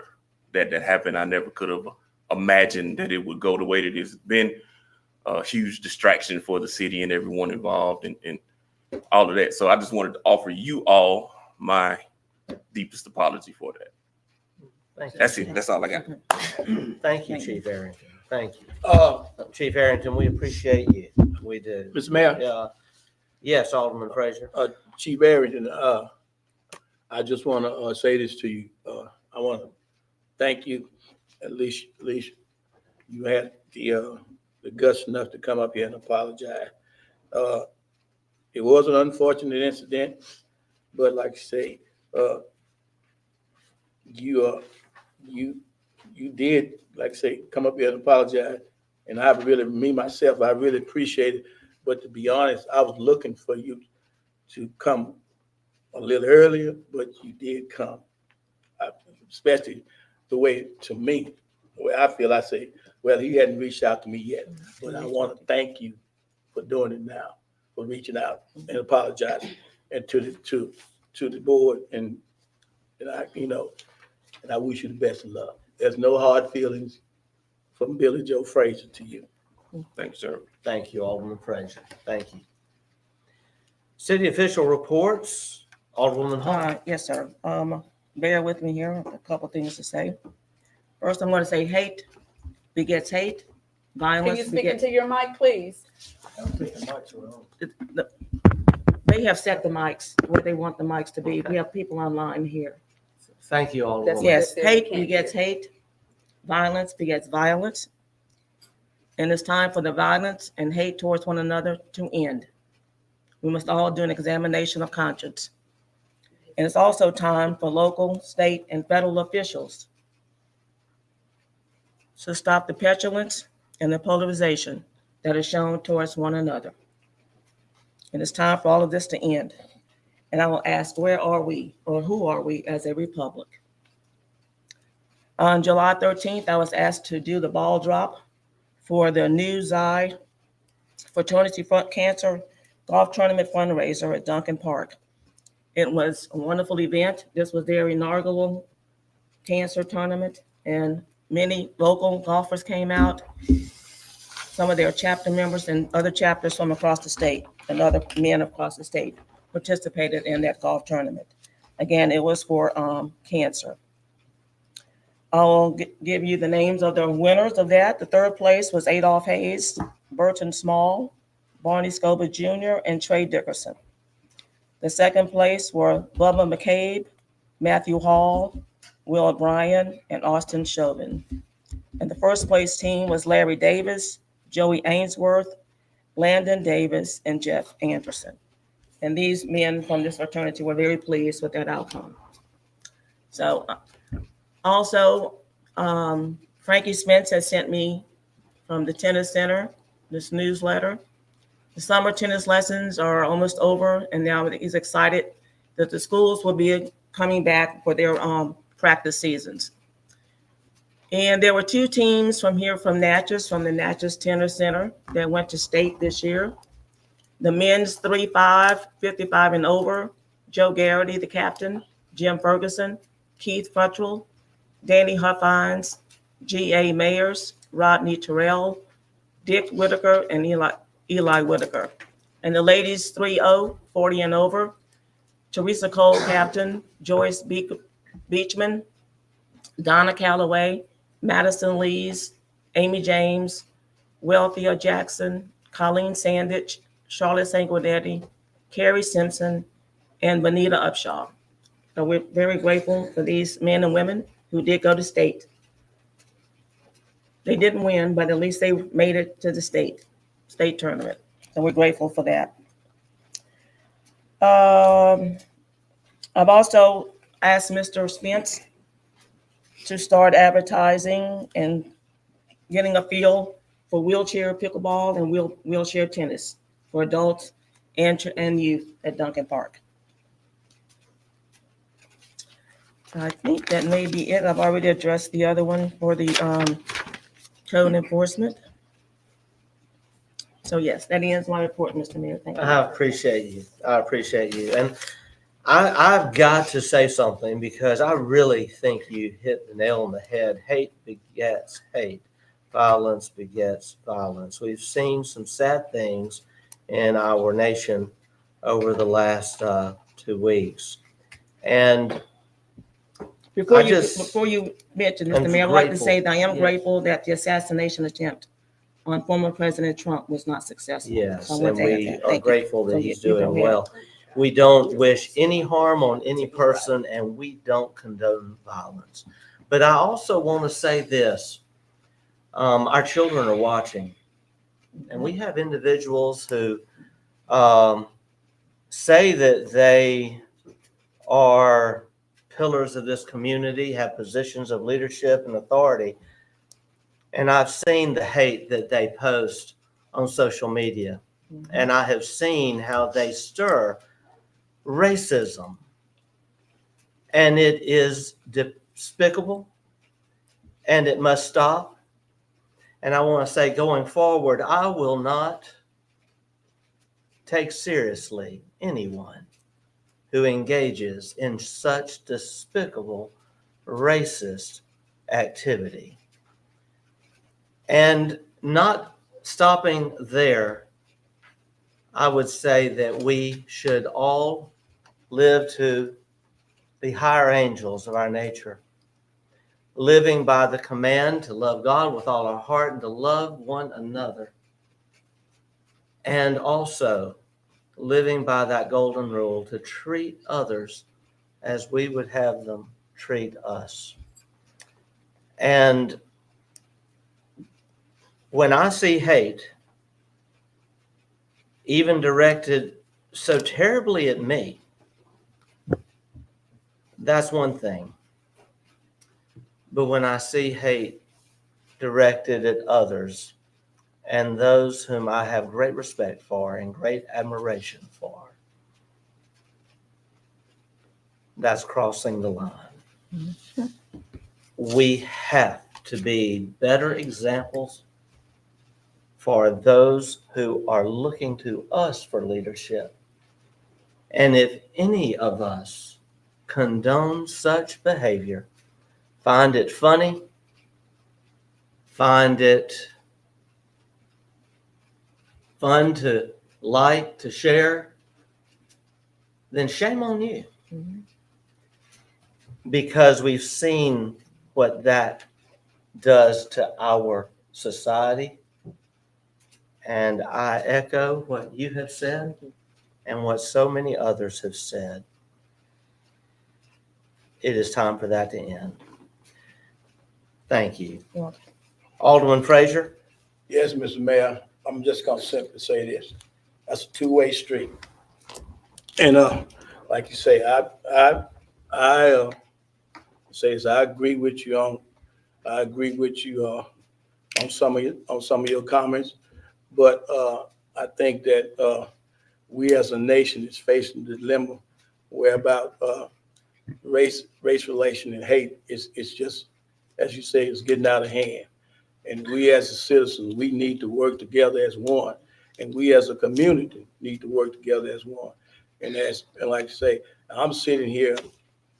that happened. I never could have imagined that it would go the way that it's been. A huge distraction for the city and everyone involved and all of that. So I just wanted to offer you all my deepest apology for that. Thank you. That's it. That's all I got. Thank you, Chief Arrington. Thank you. Uh, Chief Arrington, we appreciate you. We do. Mr. Mayor, Yeah. Yes, Alderman Frazier. Chief Arrington, I just want to say this to you. I want to thank you. At least you had the guts enough to come up here and apologize. It was an unfortunate incident, but like I say, you did, like I say, come up here and apologize. And I really, me myself, I really appreciate it. But to be honest, I was looking for you to come a little earlier, but you did come. Especially the way, to me, the way I feel, I say, well, he hadn't reached out to me yet, but I want to thank you for doing it now, for reaching out and apologizing, and to the board, and I, and I wish you the best of luck. There's no hard feelings from Billy Joe Frazier to you. Thank you, sir. Thank you, Alderman Frazier. Thank you. City official reports, Alderwoman Hall. Yes, sir. Bear with me here, a couple things to say. First, I'm going to say hate begets hate, Can you violence speak begets. into your mic, please? I don't think the mics are on. They have set the mics where they want the mics to be. We have people online here. Thank you, Alderwoman. That's- Yes, Yes, hate can't begets hate, violence begets violence. And it's time for the violence and hate towards one another to end. We must all do an examination of conscience. And it's also time for local, state, and federal officials to stop the petulance and the polarization that is shown towards one another. And it's time for all of this to end. And I will ask, where are we, or who are we as a republic? On July 13th, I was asked to do the ball drop for the new Xi Fraternity Front Cancer Golf Tournament fundraiser at Duncan Park. It was a wonderful event. This was their inaugural cancer tournament, and many local golfers came out, some of their chapter members and other chapters from across the state and other men across the state participated in that golf tournament. Again, it was for cancer. I'll give you the names of the winners of that. The third place was Adolph Hayes, Burton Small, Barney Scoba Jr., and Trey Dickerson. The second place were Bubba McCabe, Matthew Hall, Will O'Brien, and Austin Chauvin. And the first place team was Larry Davis, Joey Ainsworth, Landon Davis, and Jeff Anderson. And these men from this fraternity were very pleased with that outcome. So also, Frankie Spence has sent me from the Tennis Center this newsletter. The summer tennis lessons are almost over, and now he's excited that the schools will be coming back for their practice seasons. And there were 2 teams from here from Natchez, from the Natchez Tennis Center that went to state this year. The men's 3-5, 55 and over, Joe Garrity, the captain, Jim Ferguson, Keith Futtrell, Danny Huffines, G.A. Mayers, Rodney Terrell, Dick Whitaker, and Eli Whitaker. And the ladies 3-0, 40 and over, Teresa Cole, captain, Joyce Beachman, Donna Calloway, Madison Lees, Amy James, Wealthia Jackson, Colleen Sandich, Charlotte Sanguinetti, Carrie Simpson, and Bonita Upshaw. So we're very grateful for these men and women who did go to state. They didn't win, but at least they made it to the state tournament. So we're grateful for that. I've also asked Mr. Spence to start advertising and getting a feel for wheelchair pickleball and wheelchair tennis for adults and youth at Duncan Park. I think that may be it. I've already addressed the other one for the code enforcement. So yes, that ends my report, Mr. Mayor. Thank you. I appreciate you. I appreciate you. And I've got to say something because I really think you hit the nail on the head. Hate begets hate. Violence begets violence. We've seen some sad things in our nation over the last 2 weeks. And Before you mention, Mr. Mayor, I'd like to say that I am Yes. grateful that the assassination attempt on former President Trump was not successful. yes, So I want and to add we that. are Thank you. grateful that So he's you go doing ahead. well. We don't wish any harm on any person, and we don't condone violence. But I also want to say this. Our children are watching, and we have individuals who say that they are pillars of this community, have positions of leadership and authority. And I've seen the hate that they post on social media. And I have seen how they stir racism. And it is despicable, and it must stop. And I want to say, going forward, I will not take seriously anyone who engages in such despicable, racist activity. And not stopping there, I would say that we should all live to the higher angels of our nature, living by the command to love God with all our heart and to love one another, and also living by that golden rule to treat others as we would have them treat us. And when I see hate, even directed so terribly at me, that's one thing. But when I see hate directed at others and those whom I have great respect for and great admiration for, that's crossing the line. We have to be better examples for those who are looking to us for leadership. And if any of us condone such behavior, find it funny, find it fun to like, to share, then shame on you. Because we've seen what that does to our society. And I echo what you have said and what so many others have said. It is time for that to end. Thank you. You're welcome. Alderman Frazier? Yes, Mr. Mayor, I'm just gonna simply say this. That's a two-way street. And like you say, I agree with you on some of your comments, but I think that we as a nation is facing the dilemma where about race relation and hate is just, as you say, it's getting out of hand. And we as a citizens, we need to work together as one. And we as a community need to work together as one. And like I say, I'm sitting here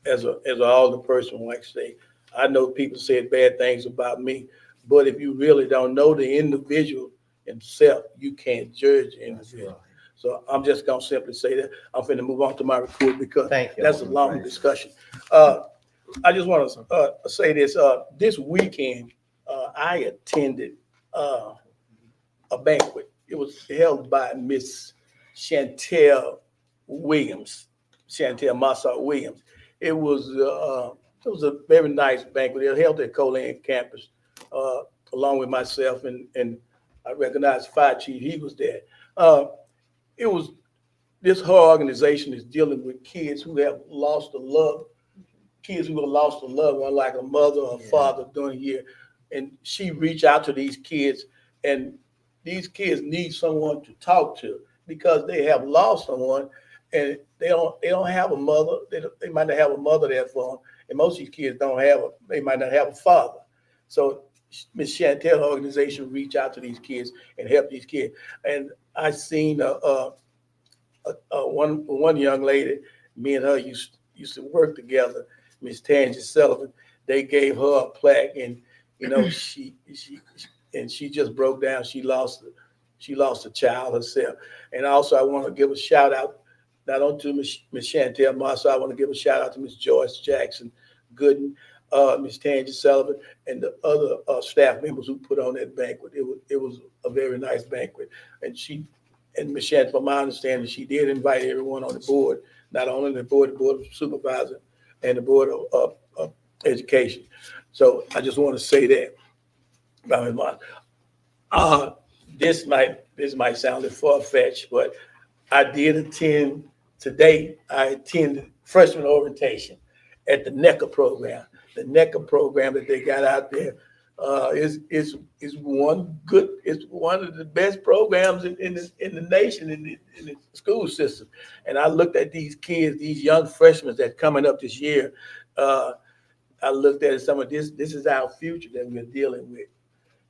as an older person, like I say, I know people said bad things about me, but if you really don't know the individual himself, you can't judge the individual. So I'm just gonna simply say that. I'm finna move on to my report because Thank you. that's a long discussion. I just want to say this. This weekend, I attended a banquet. It was held by Miss Chantel Williams, Chantel Massa Williams. It was a very nice banquet. It was held at Colan campus, along with myself and I recognized Fire Chief. He was there. It was this whole organization is dealing with kids who have lost a love, kids who have lost a loved one, like a mother or father during the year. And she reached out to these kids, and these kids need someone to talk to because they have lost someone, and they don't have a mother. They might not have a mother there for them, and most of these kids they might not have a father. So Miss Chantel organization reach out to these kids and help these kids. And I seen one young lady, me and her used to work together, Miss Tangi Sullivan. They gave her a plaque, and she just broke down. She lost a child herself. And also I want to give a shout out not only to Miss Chantel Marsa, I want to give a shout out to Miss Joyce Jackson Gooden, Miss Tangi Sullivan, and the other staff members who put on that banquet. It was a very nice banquet. And Ms. Chantel, from my understanding, she did invite everyone on the board, not only the board of supervisors and the board of education. So I just want to say that. This might sound far-fetched, but I attended freshman orientation at the NECA program. The NECA program that they got out there is one of the best programs in the nation, in the school system. And I looked at these kids, these young freshmen that's coming up this year. I looked at some of this. This is our future that we're dealing with.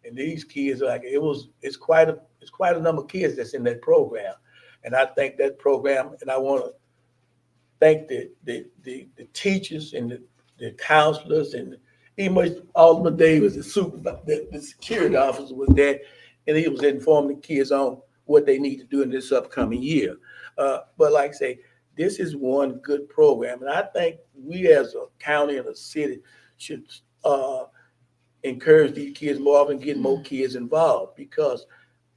And these kids, it's quite a number of kids that's in that program. And I think that program, and I want to thank the teachers and the counselors, and even Alderman Davis, the security officer was there, and he was informing the kids on what they need to do in this upcoming year. But like I say, this is one good program, and I think we as a county and a city should encourage these kids more often, get more kids involved, because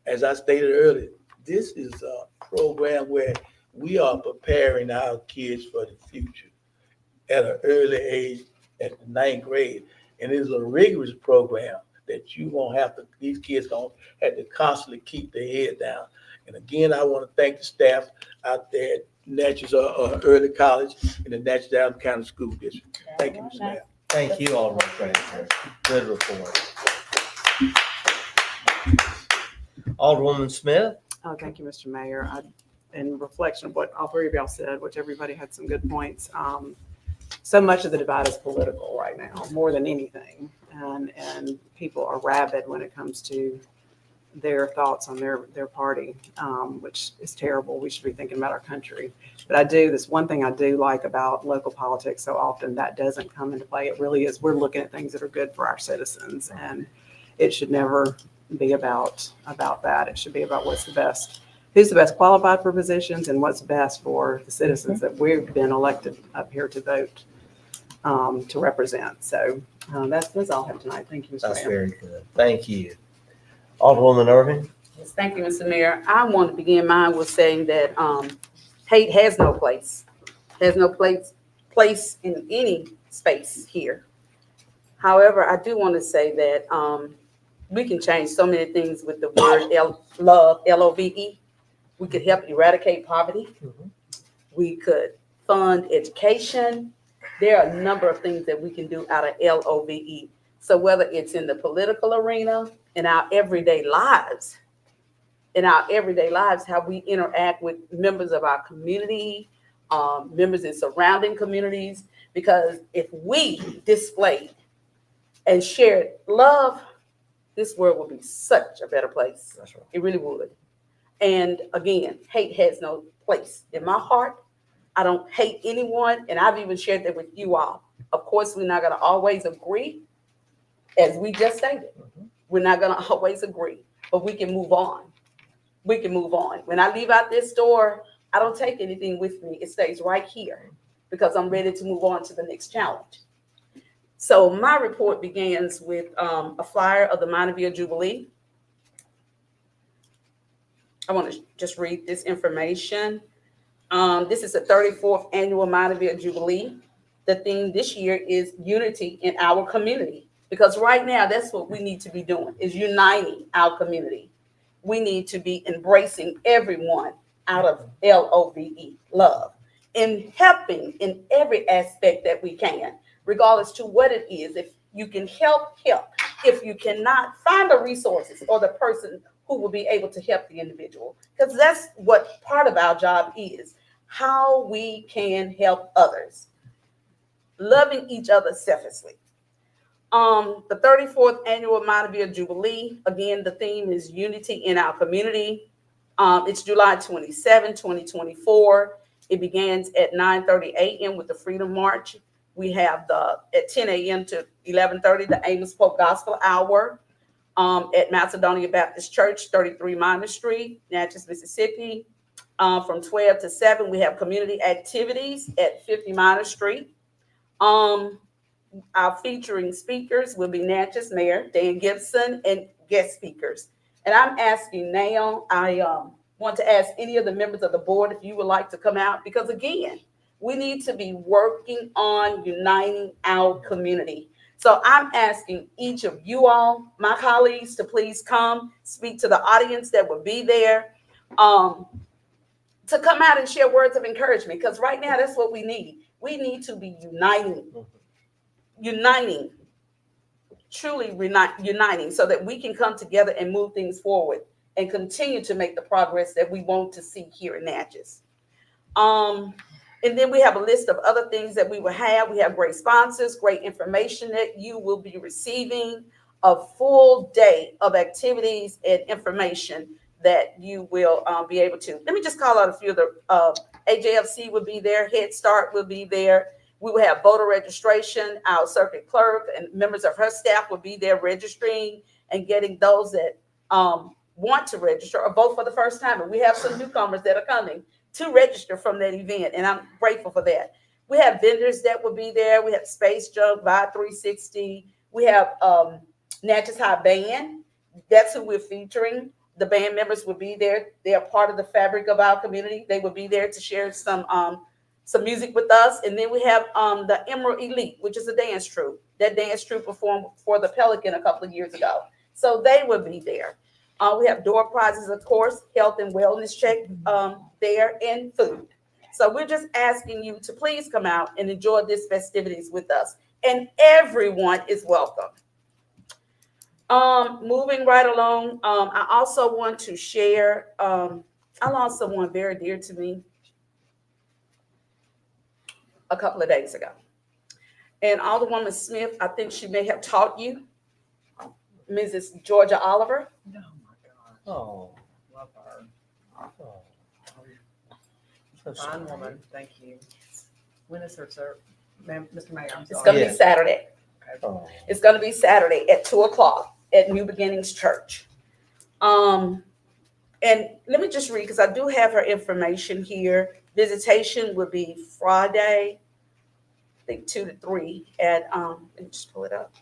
as I stated earlier, this is a program where we are preparing our kids for the future at an early age, at the 9th grade. And it is a rigorous program that these kids gonna have to constantly keep their head down. And again, I want to thank the staff out there at Natchez Early College and the Natchez Adams County School District. Thank you, Mr. Mayor. Thank you, Alderman Frazier. Good report. Alderwoman Smith? Oh, thank you, Mr. Mayor. In reflection of what all three of y'all said, which everybody had some good points, so much of the divide is political right now, more than anything. And people are rabid when it comes to their thoughts on their party, which is terrible. We should be thinking about our country. But this one thing I do like about local politics, so often that doesn't come into play. It really is, we're looking at things that are good for our citizens, and it should never be about that. It should be about who's the best qualified for positions and what's best for the citizens that we've been elected up here to vote to represent. So that's all I have tonight. Thank you, Mr. Mayor. That's very good. Thank you. Alderwoman Irving? Yes, thank you, Mr. Mayor. I want to begin mine with saying that hate has no place in any space here. However, I do want to say that we can change so many things with the word love, L-O-V-E. We could help eradicate poverty. We could fund education. There are a number of things that we can do out of LOVE. So whether it's in the political arena, in our everyday lives, how we interact with members of our community, members in surrounding communities, because if we displayed and shared love, this world would be such a better place. That's right. It really would. And again, hate has no place in my heart. I don't hate anyone, and I've even shared that with you all. Of course, we're not going to always agree, as we just stated. We're not going to always agree, but we can move on. We can move on. When I leave out this door, I don't take anything with me. It stays right here because I'm ready to move on to the next challenge. So my report begins with a flyer of the Montevideo Jubilee. I want to just read this information. This is the 34th annual Montevideo Jubilee. The theme this year is unity in our community, because right now that's what we need to be doing, is uniting our community. We need to be embracing everyone out of LOVE, love, and helping in every aspect that we can, regardless to what it is. If you can help, help. If you cannot, find the resources or the person who will be able to help the individual, because that's what part of our job is, how we can help others, loving each other selflessly. The 34th annual Montevideo Jubilee, again, the theme is unity in our community. It's July 27, 2024. It begins at 9:30 a.m. with the Freedom March. We have at 10 a.m. to 11:30, the Amos Pope Gospel Hour at Macedonia Baptist Church, 33 Minor Street, Natchez, Mississippi. From 12 to 7, we have community activities at 50 Minor Street. Our featuring speakers will be Natchez Mayor Dan Gibson and guest speakers. And I'm asking now, I want to ask any of the members of the board if you would like to come out, because again, we need to be working on uniting our community. So I'm asking each of you all, my colleagues, to please come speak to the audience that will be there, to come out and share words of encouragement, because right now that's what we need. We need to be uniting, truly uniting, so that we can come together and move things forward and continue to make the progress that we want to see here in Natchez. And then we have a list of other things that we will have. We have great sponsors, great information that you will be receiving, a full day of activities and information that you will be able to. Let me just call out a few of the, AJFC will be there, Head Start will be there. We will have voter registration. Our circuit clerk and members of her staff will be there registering and getting those that want to register or vote for the first time. And we have some newcomers that are coming to register from that event, and I'm grateful for that. We have vendors that will be there. We have Space Junk, Vibe 360. We have Natchez High Band. That's who we're featuring. The band members will be there. They are part of the fabric of our community. They will be there to share some music with us. And then we have the Emerald Elite, which is a dance troupe. That dance troupe performed for the Pelican a couple of years ago. So they will be there. We have door prizes, of course, health and wellness check there, and food. So we're just asking you to please come out and enjoy these festivities with us. And everyone is welcome. Moving right along, I also want to share, I lost someone very dear to me a couple of days ago. And Alderwoman Smith, I think she may have taught you, Mrs. Georgia Oliver. Oh my gosh, Oh, love her. oh. So Fine sorry. woman, thank you. When is her ma'am, Mr. Mayor, I'm It's sorry. going to Yeah. be Saturday. Oh. It's going to be Saturday at 2:00 at New Beginnings Church. And let me just read, because I do have her information here. Visitation will be Friday, I think 2 to 3 at, let me just pull it up.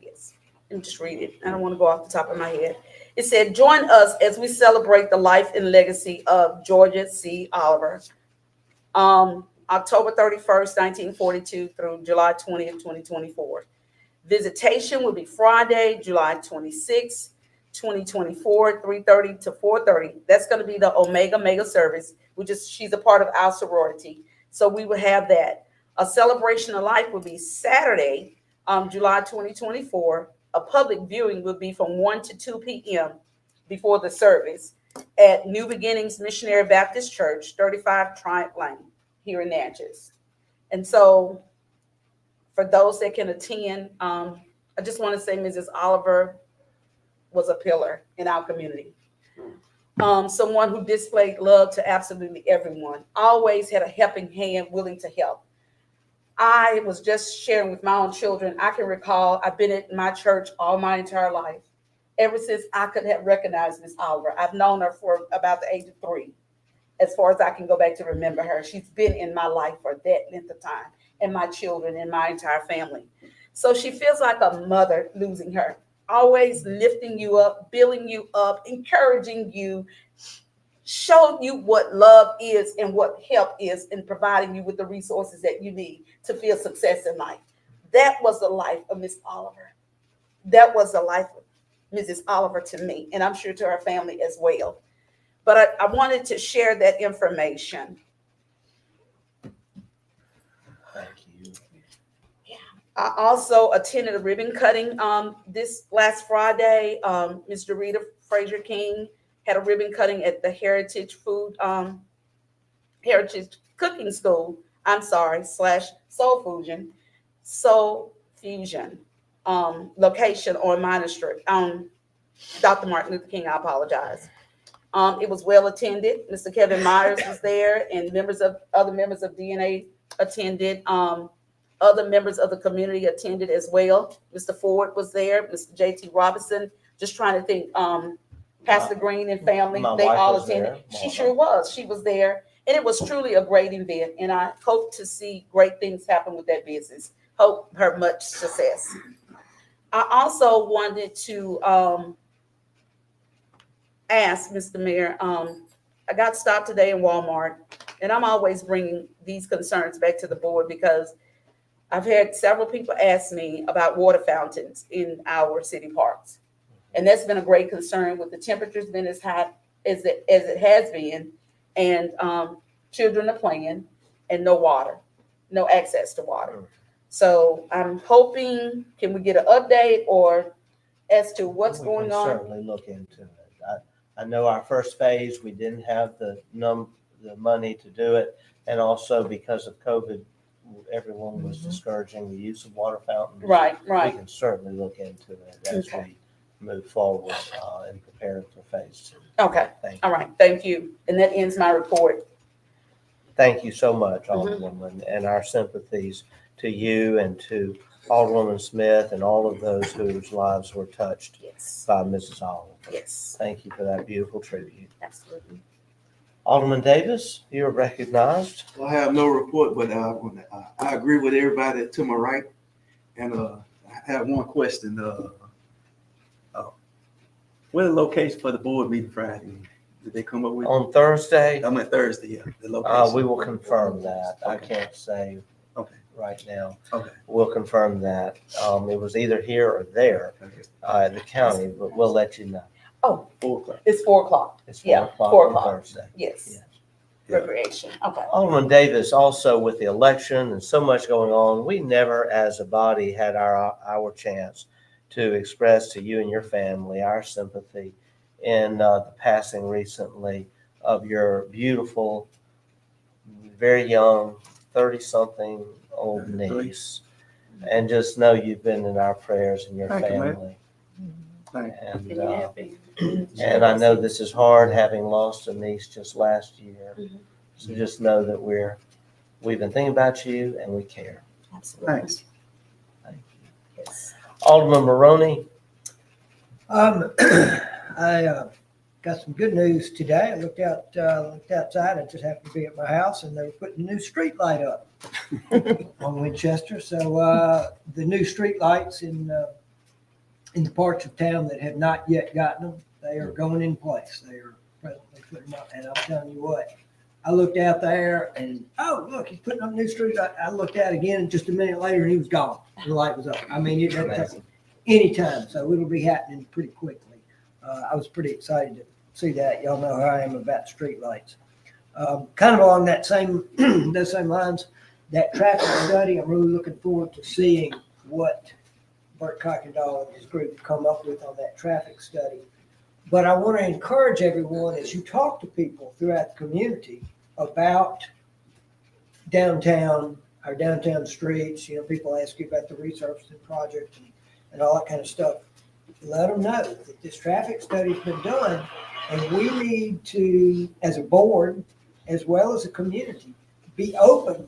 Yes, let me just read it. I don't want to go off the top of my head. It said, join us as we celebrate the life and legacy of Georgia C. Oliver. October 31st, 1942 through July 20th, 2024. Visitation will be Friday, July 26th, 2024, 3:30 to 4:30. That's going to be the Omega Mega service, which is, she's a part of our sorority. So we will have that. A celebration of life will be Saturday, July 2024. A public viewing will be from 1 to 2 p.m. before the service. at New Beginnings Missionary Baptist Church, 35 Triumph Lane, here in Natchez. And so for those that can attend, I just want to say Mrs. Oliver was a pillar in our community. Someone who displayed love to absolutely everyone, always had a helping hand, willing to help. I was just sharing with my own children. I can recall I've been at my church all my entire life, ever since I could have recognized Miss Oliver. I've known her for about the age of 3, as far as I can go back to remember her. She's been in my life for that length of time, and my children and my entire family. So she feels like a mother losing her, always lifting you up, building you up, encouraging you, showing you what love is and what help is, and providing you with the resources that you need to feel success in life. That was the life of Miss Oliver. That was the life of Mrs. Oliver to me, and I'm sure to her family as well. But I wanted to share that information. Thank you. I also attended a ribbon cutting this last Friday. Ms. Dorita Frazier King had a ribbon cutting at the Heritage Cooking School, Soul Fusion location on Minor Street. Dr. Martin Luther King, I apologize. It was well attended. Mr. Kevin Myers was there, and other members of DNA attended. Other members of the community attended as well. Mr. Ford was there, Mr. J.T. Robinson, just trying to think, Pastor Green and family, My they wife all was attended. there. She sure was. She was there. And it was truly a great event. And I hope to see great things happen with that business. Hope her much success. I also wanted to ask Mr. Mayor, I got stopped today in Walmart, and I'm always bringing these concerns back to the board because I've had several people ask me about water fountains in our city parks. And that's been a great concern with the temperatures been as hot as it has been, and children are playing and no water, no access to water. So I'm hoping, can we get an update or as to what's going on? We can certainly look into it. I know our first phase, we didn't have the money to do it. And also because of COVID, everyone was discouraging the use of water fountains. Right. We can certainly look into it as we move forward and prepare for phase 2. Okay. Thank you. All right. Thank you. And that ends my report. Thank you so much, Alderwoman, and our sympathies to you and to Alderwoman Smith and all of those whose lives were touched Yes. by Mrs. Oliver. Yes. Thank you for that beautiful tribute. Absolutely. Alderman Davis, you are recognized. Well, I have no report, but I agree with everybody to my right. And I have one question. Where's the location for the board meeting Friday? Did they come up with? On Thursday, I meant Thursday, yeah. The location. we will confirm that. I Okay. can't say Okay. right now. Okay. We'll confirm that. It was either here or there at the county, but we'll let you know. Oh, 4:00. it's 4:00. It's 4 Yeah, o'clock 4 on o'clock. Thursday. Yes. Yes. Recreation. Okay. Alderman Davis, also with the election and so much going on, we never as a body had our chance to express to you and your family our sympathy in the passing recently of your beautiful, very young, 30-something old niece. And just know you've been in our prayers and your Thank you, Mayor. family. Thank you. And you have been. And I know this is hard, having lost a niece just last year. So just know that we've been thinking about you and we care. Absolutely. Thanks. Thank you. Yes. Alderman Maroney. I got some good news today. I looked outside. I just happened to be at my house, and they were putting a new street light up on Winchester. So the new street lights in the parts of town that have not yet gotten them, they are going in place. They are presently putting them up, and I'm telling you what. I looked out there, and oh look, he's putting up a new street light. I looked out again, and just a minute later, and he was gone. The light was up. I mean, it doesn't take any time, so it'll be happening pretty quickly. I was pretty excited to see that. Y'all know how I am about street lights. Kind of along that those same lines, that traffic study, I'm really looking forward to seeing what Bert Kuykendall and his group come up with on that traffic study. But I want to encourage everyone as you talk to people throughout the community about downtown, our downtown streets, people ask you about the resurfacing project and all that kind of stuff. Let them know that this traffic study's been done, and we need to, as a board, as well as a community, be open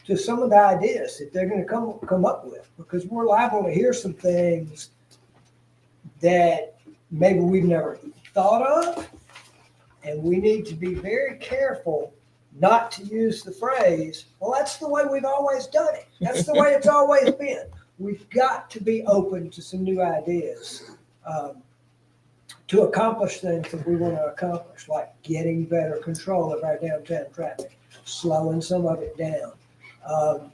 to some of the ideas that they're going to come up with, because we're liable to hear some things that maybe we've never thought of, and we need to be very careful not to use the phrase, well, that's the way we've always done it. That's the way it's always been. We've got to be open to some new ideas to accomplish things that we want to accomplish, like getting better control of our downtown traffic, slowing some of it down,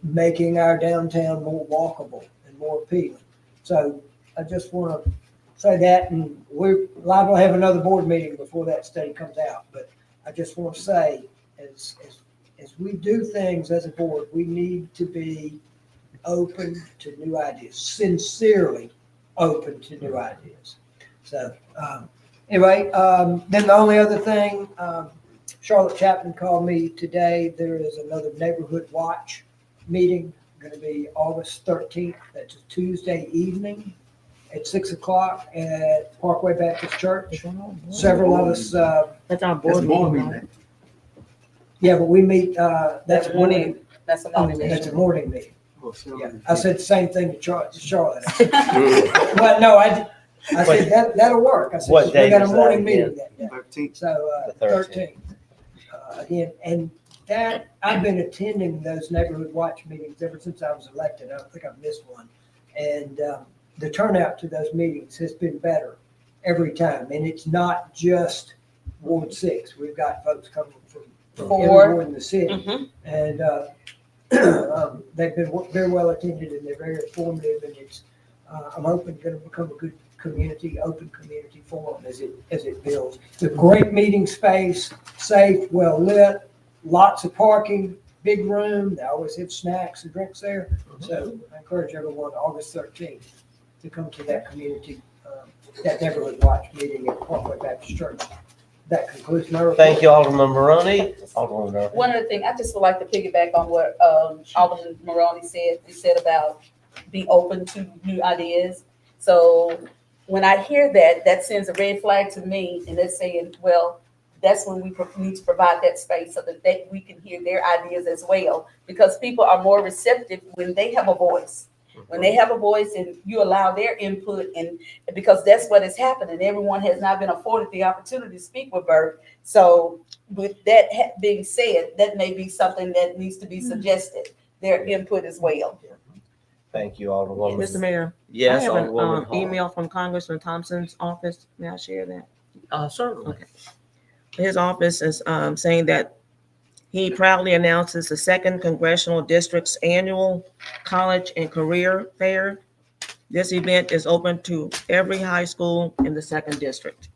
making our downtown more walkable and more appealing. So I just want to say that, and we're liable to have another board meeting before that study comes out. But I just want to say, as we do things as a board, we need to be open to new ideas, sincerely open to new ideas. So anyway, then the only other thing, Charlotte Chapman called me today. There is another neighborhood watch meeting going to be August 13th. That's a Tuesday evening at 6 o'clock at Parkway Baptist Church. Several of us. That's our board meeting. Yeah, but we meet, that's a morning. That's a morning meeting. That's a morning meeting. Yeah, I said the same thing to Charlotte. But no, I said that'll work. I said, What we day got a is that morning again? meeting that day. 13th. So, The 13th. Again, and that, I've been attending those neighborhood watch meetings ever since I was elected. I don't think I've missed one. And the turnout to those meetings has been better every time. And it's not just Ward 6. We've got folks coming from every ward in the city. And they've been very well attended, and they're very informative, and it's, I'm hoping, going to become a good community, open community forum as it builds. It's a great meeting space, safe, well lit, lots of parking, big room. They always have snacks and drinks there. So I encourage everyone August 13th to come to that community, that neighborhood watch meeting at Parkway Baptist Church. That concludes my report. Thank you, Alderman Maroney. Alderman Murphy. One other thing, I just would like to piggyback on what Alderman Maroney said. He said about be open to new ideas. So when I hear that, that sends a red flag to me, and they're saying, well, that's when we need to provide that space so that we can hear their ideas as well, because people are more receptive when they have a voice. When they have a voice and you allow their input, and because that's what is happening. Everyone has not been afforded the opportunity to speak with Bert. So with that being said, that may be something that needs to be suggested, their input as well. Thank you, Alderwoman. Mr. Mayor, Yes, I have an Alderwoman Hall. email from Congressman Thompson's office. May I share that? Certainly. Okay. His office is saying that he proudly announces the 2nd Congressional District's annual college and career fair. This event is open to every high school in the 2nd District,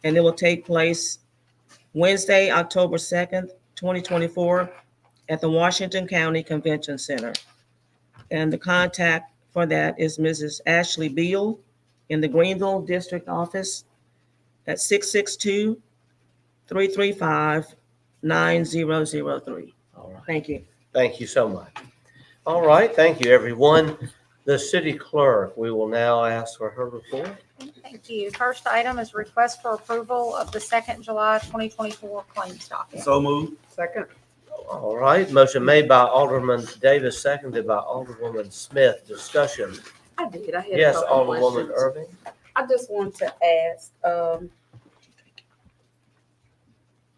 and it will take place Wednesday, October 2nd, 2024, at the Washington County Convention Center. And the contact for that is Mrs. Ashley Beal in the Greenville District Office at 662-335-9003. All right. Thank you. Thank you so much. All right, thank you, everyone. The city clerk, we will now ask for her report. Thank you. First item is request for approval of the 2nd July 2024 claims docket. So moved. Second. All right, motion made by Alderman Davis, seconded by Alderwoman Smith. Discussion. I did. I had a Yes, couple Alderwoman questions. Irving. I just want to ask,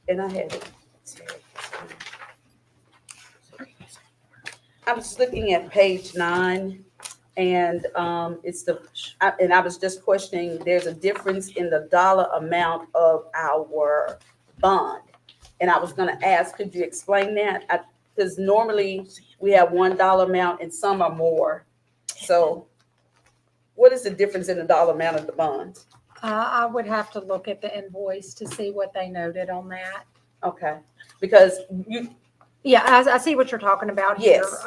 and I had it. I was looking at page 9, and it's and I was just questioning, there's a difference in the dollar amount of our bond. And I was gonna ask, could you explain that? Because normally we have $1 amount and some are more. So what is the difference in the dollar amount of the bonds? I would have to look at the invoice to see what they noted on that. Okay, because Yeah, I see what you're talking about here. Yes.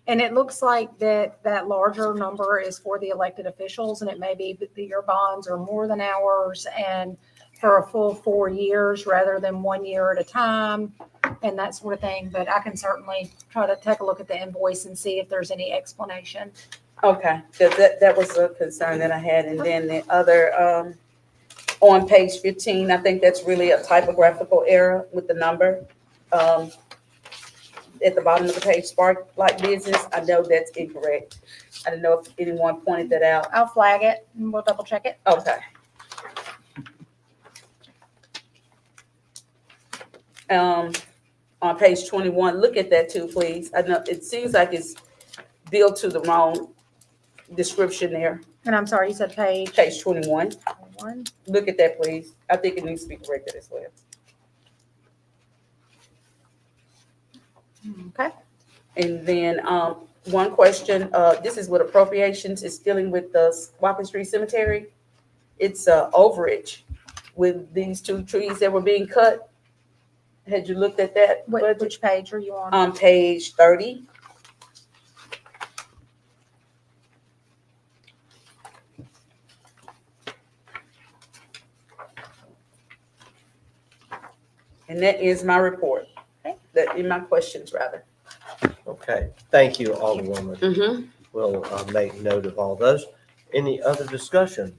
And it looks like that larger number is for the elected officials, and it may be that your bonds are more than ours. And for a full 4 years rather than 1 year at a time and that sort of thing. But I can certainly try to take a look at the invoice and see if there's any explanation. Okay, that was a concern that I had. And then the other, on page 15, I think that's really a typographical error with the number. At the bottom of the page, Spark Light Business, I know that's incorrect. I didn't know if anyone pointed that out. I'll flag it and we'll double check it. Okay. On page 21, look at that too, please. I know it seems like it's billed to the wrong description there. And I'm sorry, you said page Page 21. 1. Look at that, please. I think it needs to be corrected as well. Okay. And then, one question, this is with appropriations, it's dealing with the Walker Street Cemetery. It's overage with these 2 trees that were being cut. Had you looked at that budget? Which page are you on? On page 30. And that is my report. That in my questions, rather. Okay, thank you, Alderwoman. Mm-hmm. We'll make note of all those. Any other discussion?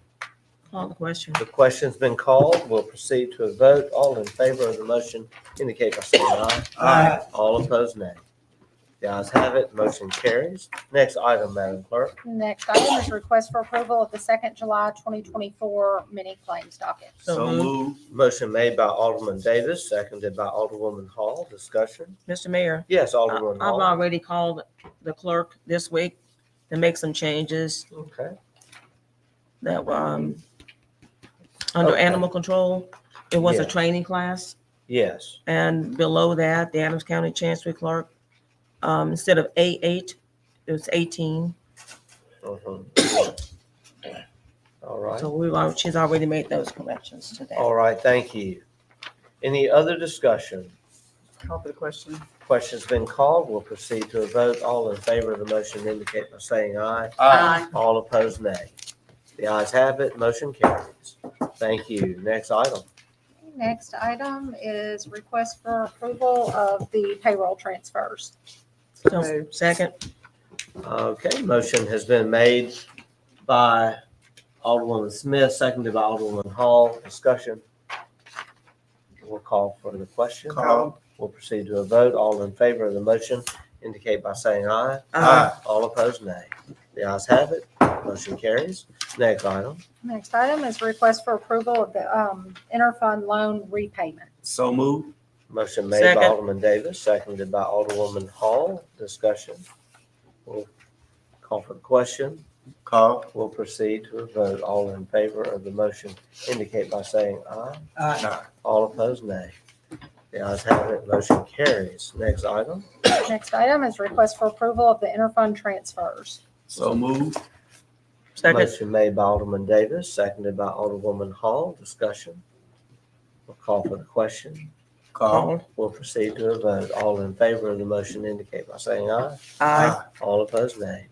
Call the question. The question's been called. We'll proceed to a vote. All in favor of the motion indicate by saying aye. Aye. All opposed, nay. The ayes have it. Motion carries. Next item, Madam Clerk. Next item is request for approval of the 2nd July 2024 mini claims docket. So moved. Motion made by Alderman Davis, seconded by Alderwoman Hall. Discussion? Mr. Mayor, Yes, I've Alderwoman Hall. already called the clerk this week to make some changes Okay. that were, under Okay. animal control. It was a Yeah. training class. Yes. And below that, the Adams County Chancery Clerk, instead of A8, it was 18. Mhm. All right. So she's already made those corrections to that. All right, thank you. Any other discussion? Call for the question. Question's been called. We'll proceed to a vote. All in favor of the motion indicate by saying aye. Aye. All opposed, nay. The ayes have it. Motion carries. Thank you. Next item. Next item is request for approval of the payroll transfers. So, second. Okay, motion has been made by Alderwoman Smith, seconded by Alderwoman Hall. Discussion. We'll call for the question. Call. We'll proceed to a vote. All in favor of the motion indicate by saying aye. Aye. All opposed, nay. The ayes have it. Motion carries. Next item. Next item is request for approval of the interfund loan repayment. So moved. Motion made by Second. Alderman Davis, seconded by Alderwoman Hall. Discussion. We'll call for the question. Call. We'll proceed to a vote. All in favor of the motion indicate by saying aye. Aye. All opposed, nay. The ayes have it. Motion carries. Next item. Next item is request for approval of the interfund transfers. So moved. Second. Motion made by Alderman Davis, seconded by Alderwoman Hall. Discussion. We'll call for the question. Call. We'll proceed to a vote. All in favor of the motion indicate by saying aye. Aye. All opposed, nay.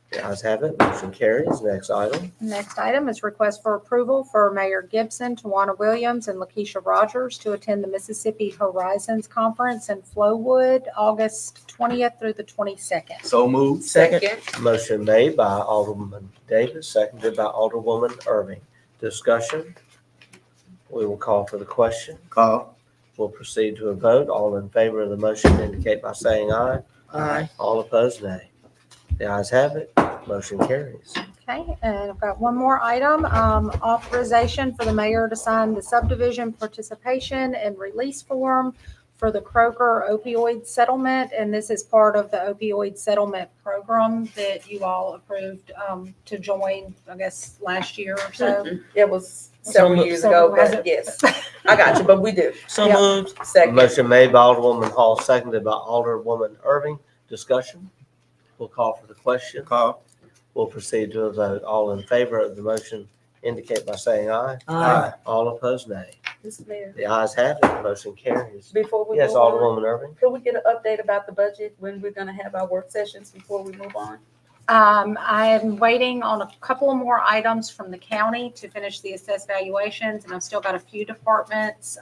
The ayes have it. Motion carries. Next item. Next item is request for approval for Mayor Gibson, Tawana Williams, and Lakeisha Rogers to attend the Mississippi Horizons Conference in Flowood, August 20th through the 22nd. So moved. Second. Motion made by Alderman Davis, seconded by Alderwoman Irving. Discussion. We will call for the question. Call. We'll proceed to a vote. All in favor of the motion indicate by saying aye. Aye. All opposed, nay. The ayes have it. Motion carries. Okay, and I've got one more item, authorization for the mayor to sign the subdivision participation and release form for the Kroger opioid settlement. And this is part of the opioid settlement program that you all approved to join, I guess, last year or so. It was several years ago, has but it- yes, I got you, but we do. So Yep. moved. Second. Motion made by Alderwoman Hall, seconded by Alderwoman Irving. Discussion. We'll call for the question. Call. We'll proceed to a vote. All in favor of the motion indicate by saying aye. Aye. All opposed, nay. Mr. Mayor, The ayes have it. Motion carries. before we Yes, move on, Alderwoman Irving. could we get an update about the budget, when we're gonna have our work sessions before we move on? I am waiting on a couple of more items from the county to finish the assessed valuations, and I've still got a few departments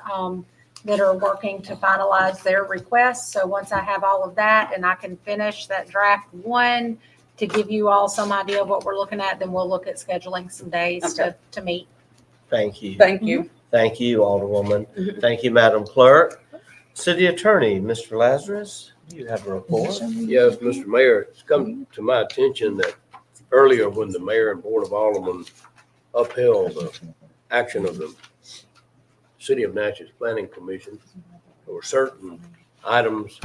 that are working to finalize their requests. So once I have all of that and I can finish that draft one to give you all some idea of what we're looking at, then we'll look at scheduling some days Okay. to meet. Thank you. Thank you. Thank you, Alderwoman. Mhm. Thank you, Madam Clerk. City Attorney, Mr. Lazarus, you have a report? Yes, Mr. Mayor, it's come to my attention that earlier when the mayor and board of aldermen upheld the action of the City of Natchez Planning Commission, there were certain items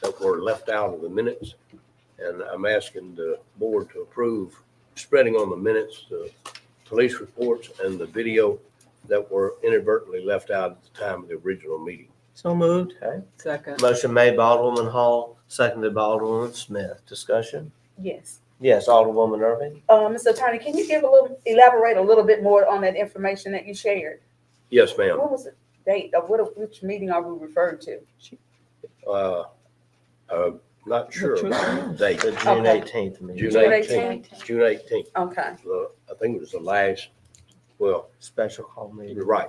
that were left out of the minutes. And I'm asking the board to approve spreading on the minutes, the police reports and the video that were inadvertently left out at the time of the original meeting. So moved. Okay. Second. Motion made by Alderwoman Hall, seconded by Alderwoman Smith. Discussion? Yes. Yes, Alderwoman Irving? Mr. Attorney, can you elaborate a little bit more on that information that you shared? Yes, ma'am. What was the date of which meeting are we referring to? Not sure about the date. The June Okay. 18th meeting. June June 18th. June 18th. Okay. I think it was the last, well, Special call meeting. you're right.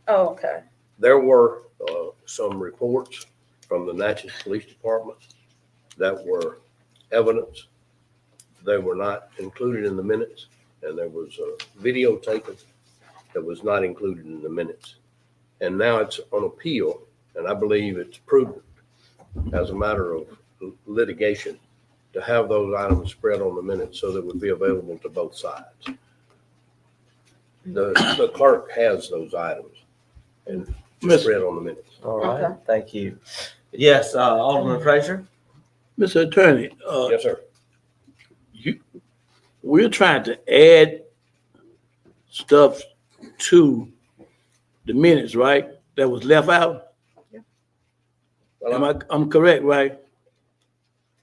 Oh, okay. There were some reports from the Natchez Police Department that were evidence. They were not included in the minutes, and there was a video taken that was not included in the minutes. And now it's on appeal, and I believe it's prudent as a matter of litigation to have those items spread on the minutes so that it would be available to both sides. The clerk has those items and spread on the minutes. All right, Okay. thank you. Yes, Alderman Frazier? Mr. Attorney, Yes, sir. we're trying to add stuff to the minutes, right? That was left out? Well, I'm correct, right?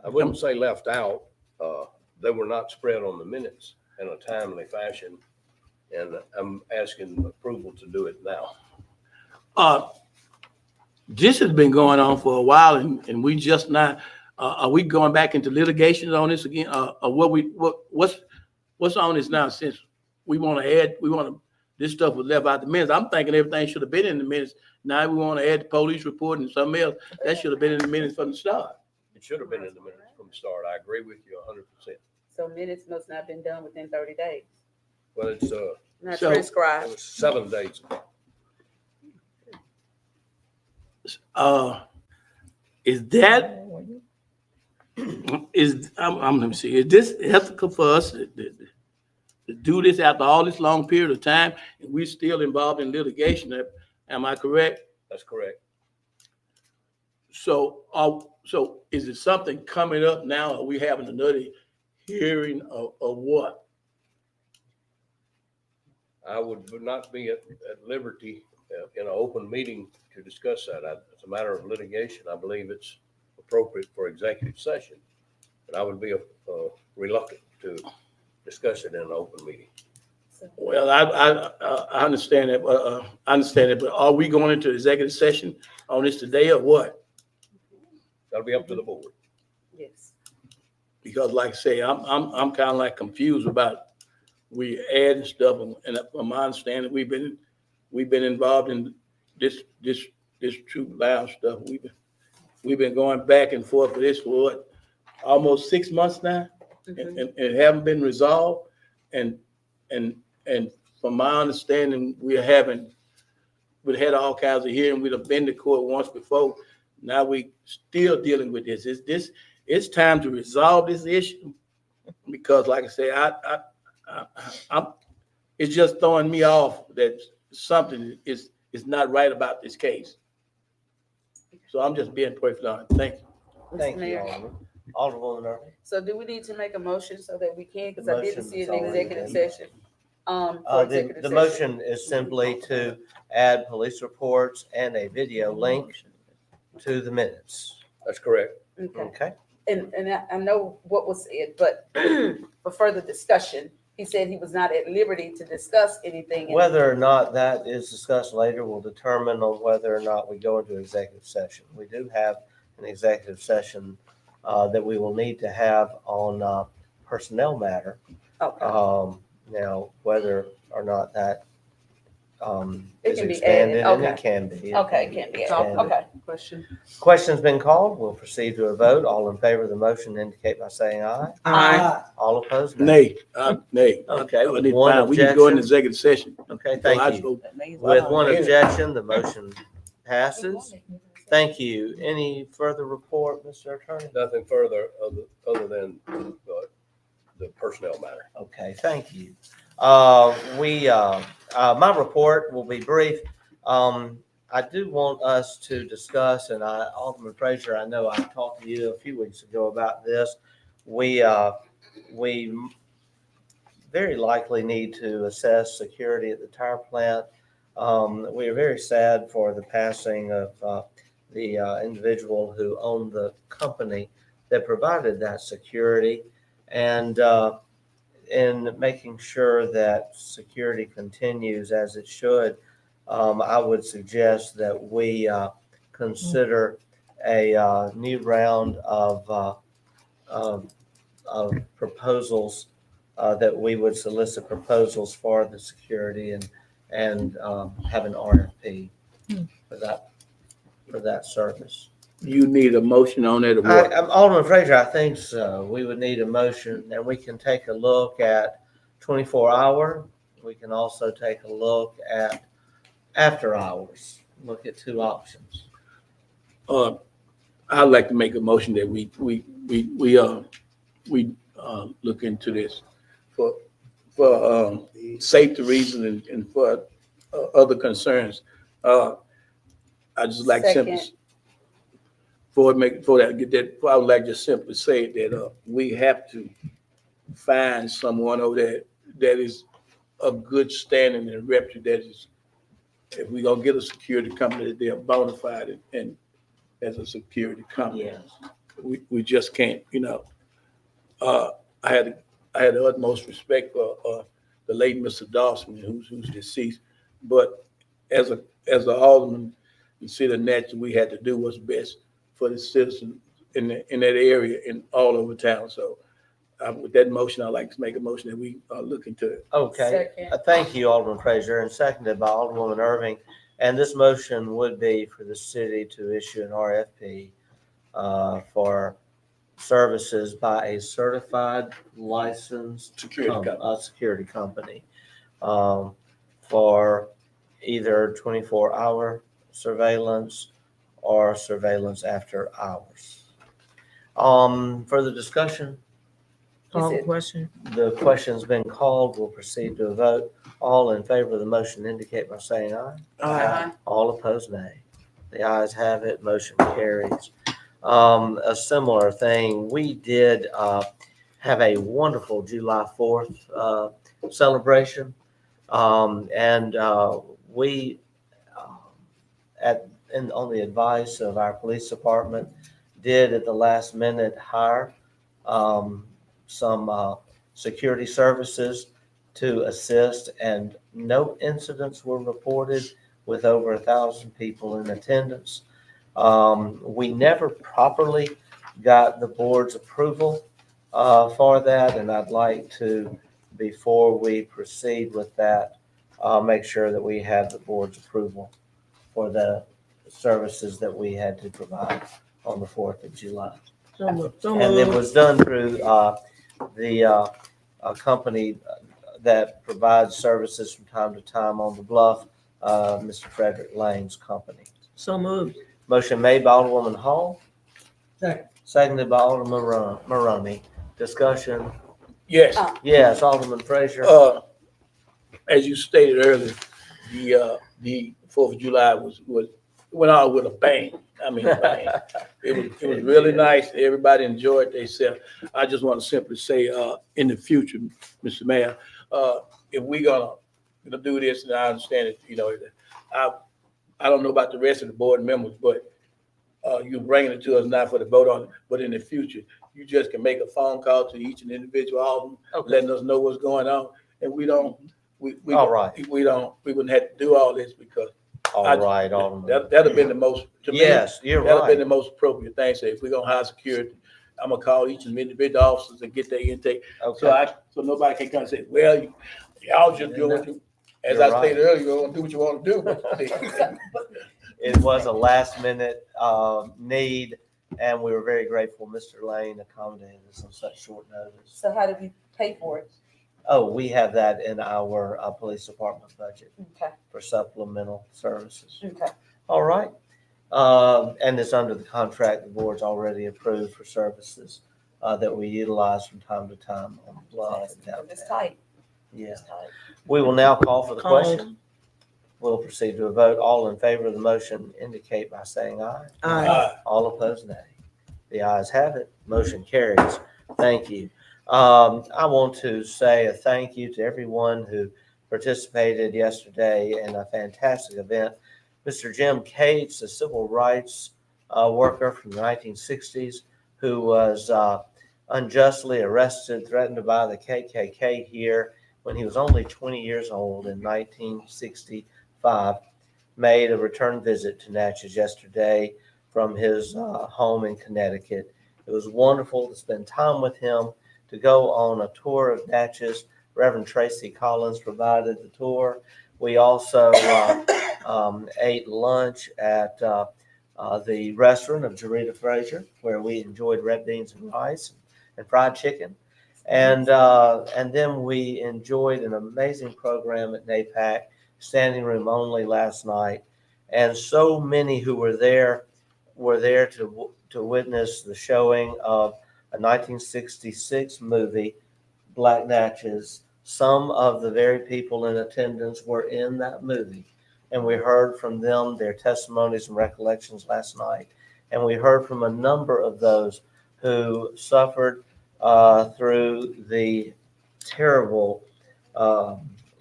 I wouldn't say left out. They were not spread on the minutes in a timely fashion, and I'm asking approval to do it now. This has been going on for a while and we just not, are we going back into litigation on this again? What's on this now since this stuff was left out the minutes? I'm thinking everything should have been in the minutes. Now we want to add the police report and something else. That should have been in the minutes from the start. It should have been in the minutes from the start. I agree with you 100%. So minutes must not have been done within 30 days. Well, it's, Not So- it transcribed. was 7 days ago. Let me see, is this ethical for us to do this after all this long period of time and we're still involved in litigation? Am I correct? That's correct. So is it something coming up now? Are we having another hearing or what? I would not be at liberty in an open meeting to discuss that. It's a matter of litigation. I believe it's appropriate for executive session, but I would be reluctant to discuss it in an open meeting. Well, I understand that, but are we going into executive session on this today or what? That'll be up to the board. Yes. Because like I say, I'm kind of like confused about we adding stuff, and from my understanding, we've been involved in this troop lounge stuff. We've been going back and forth for this for what, almost 6 months now, and it haven't been resolved. And from my understanding, we've had all kinds of hearings. We've been to court once before. Now we still dealing with this. It's time to resolve this issue because, like I say, it's just throwing me off that something is not right about this case. So I'm just being perfectly honest. Thank you. Thank you, Mayor. Alderman. Alderwoman Irving? So do we need to make a motion so that we can, because I didn't Motion's see an already executive been- session. For executive The session. motion is simply to add police reports and a video link to the minutes. That's correct. Okay. Okay? And I know what was said, but for further discussion, he said he was not at liberty to discuss anything. Whether or not that is discussed later will determine on whether or not we go into executive session. We do have an executive session that we will need to have on personnel matter. Okay. Now, whether or not that It is can be expanded, added, and it okay. can be. Okay, it can be added, And- okay. Question. Question's been called. We'll proceed to a vote. All in favor of the motion indicate by saying aye. Aye. All opposed, nay. Nay. Okay, I with need to one find- We need to go into objection. executive session. Okay, So thank I you. go- With one objection, the motion passes. Thank you. Any further report, Mr. Attorney? Nothing further other than the personnel matter. Okay, thank you. My report will be brief. I do want us to discuss, and Alderman Frazier, I know I talked to you a few weeks ago about this. We very likely need to assess security at the tire plant. We are very sad for the passing of the individual who owned the company that provided that security. And in making sure that security continues as it should, I would suggest that we consider a new round of proposals, that we would solicit proposals for the security and have an RFP for that service. You need a motion on it or what? Alderman Frazier, I think so. We would need a motion, and we can take a look at 24-hour. We can also take a look at after hours. Look at two options. I'd like to make a motion that we look into this for safety reasons and for other concerns. I just like Second. simply I would like just simply say that we have to find someone over there that is of good standing and reputation. That is, if we're gonna get a security company, that they are bona fide and as a security company. Yes. We just can't, I had the utmost respect for the late Mr. Dawson, who's deceased. But as an alderman, the city of Natchez, we had to do what's best for the citizens in that area and all over town. So with that motion, I'd like to make a motion that we look into it. Okay. Second. Thank you, Alderman Frazier, and seconded by Alderwoman Irving. And this motion would be for the city to issue an RFP for services by a certified licensed security company for either 24-hour surveillance or surveillance after hours. Further discussion? Call the question. The question's been called. We'll proceed to a vote. All in favor of the motion indicate by saying aye. Aye. All opposed, nay. The ayes have it. Motion carries. A similar thing, we did have a wonderful July 4th celebration. And we, on the advice of our police department, did at the last minute hire some security services to assist, and no incidents were reported with over 1,000 people in attendance. We never properly got the board's approval for that, and I'd like to, before we proceed with that, make sure that we have the board's approval for the services that we had to provide on the 4th of July. And it was done through the company that provides services from time to time on the bluff, Mr. Frederick Lane's company. So moved. Motion made by Alderwoman Hall, Second. seconded by Alderman Maroney. Discussion? Yes. Yes, Alderman Frazier. As you stated earlier, the 4th of July went out with a bang. I mean, a bang. It was really nice. Everybody enjoyed themselves. I just want to simply say, in the future, Mr. Mayor, if we're gonna do this, and I understand it, I don't know about the rest of the board members, but you're bringing it to us now for the vote on it. But in the future, you just can make a phone call to each and individual alderman, letting us know what's going on, and we wouldn't have to do all this because. All right, Alderman. That'd have been the most, to me. Yes, you're That'd have been right. the most appropriate thing. Say, if we're gonna hire security, I'm gonna call each individual officers and get their intake. Okay. So nobody can come and say, well, y'all just do what you, as You're I stated right. earlier, you do what you want to do. It was a last minute need, and we were very grateful Mr. Lane accommodated us on such short notice. So how did we pay for it? Oh, we have that in our police department budget Okay, for supplemental services. okay. All right. And it's under the contract the board's already approved for services that we utilize from time to time on Bluff and downtown. It's tight. Yeah. It's tight. We will now call for the Called. question. We'll proceed to a vote. All in favor of the motion indicate by saying aye. Aye. All opposed, nay. The ayes have it. Motion carries. Thank you. I want to say a thank you to everyone who participated yesterday in a fantastic event. Mr. Jim Cates, a civil rights worker from the 1960s who was unjustly arrested, threatened by the KKK here when he was only 20 years old in 1965, made a return visit to Natchez yesterday from his home in Connecticut. It was wonderful to spend time with him, to go on a tour of Natchez. Reverend Tracy Collins provided the tour. We also ate lunch at the restaurant of Jarita Frazier, where we enjoyed red beans and rice and fried chicken. And then we enjoyed an amazing program at NAPAC, standing room only last night. And so many who were there to witness the showing of a 1966 movie, Black Natchez. Some of the very people in attendance were in that movie. And we heard from them their testimonies and recollections last night. And we heard from a number of those who suffered through the terrible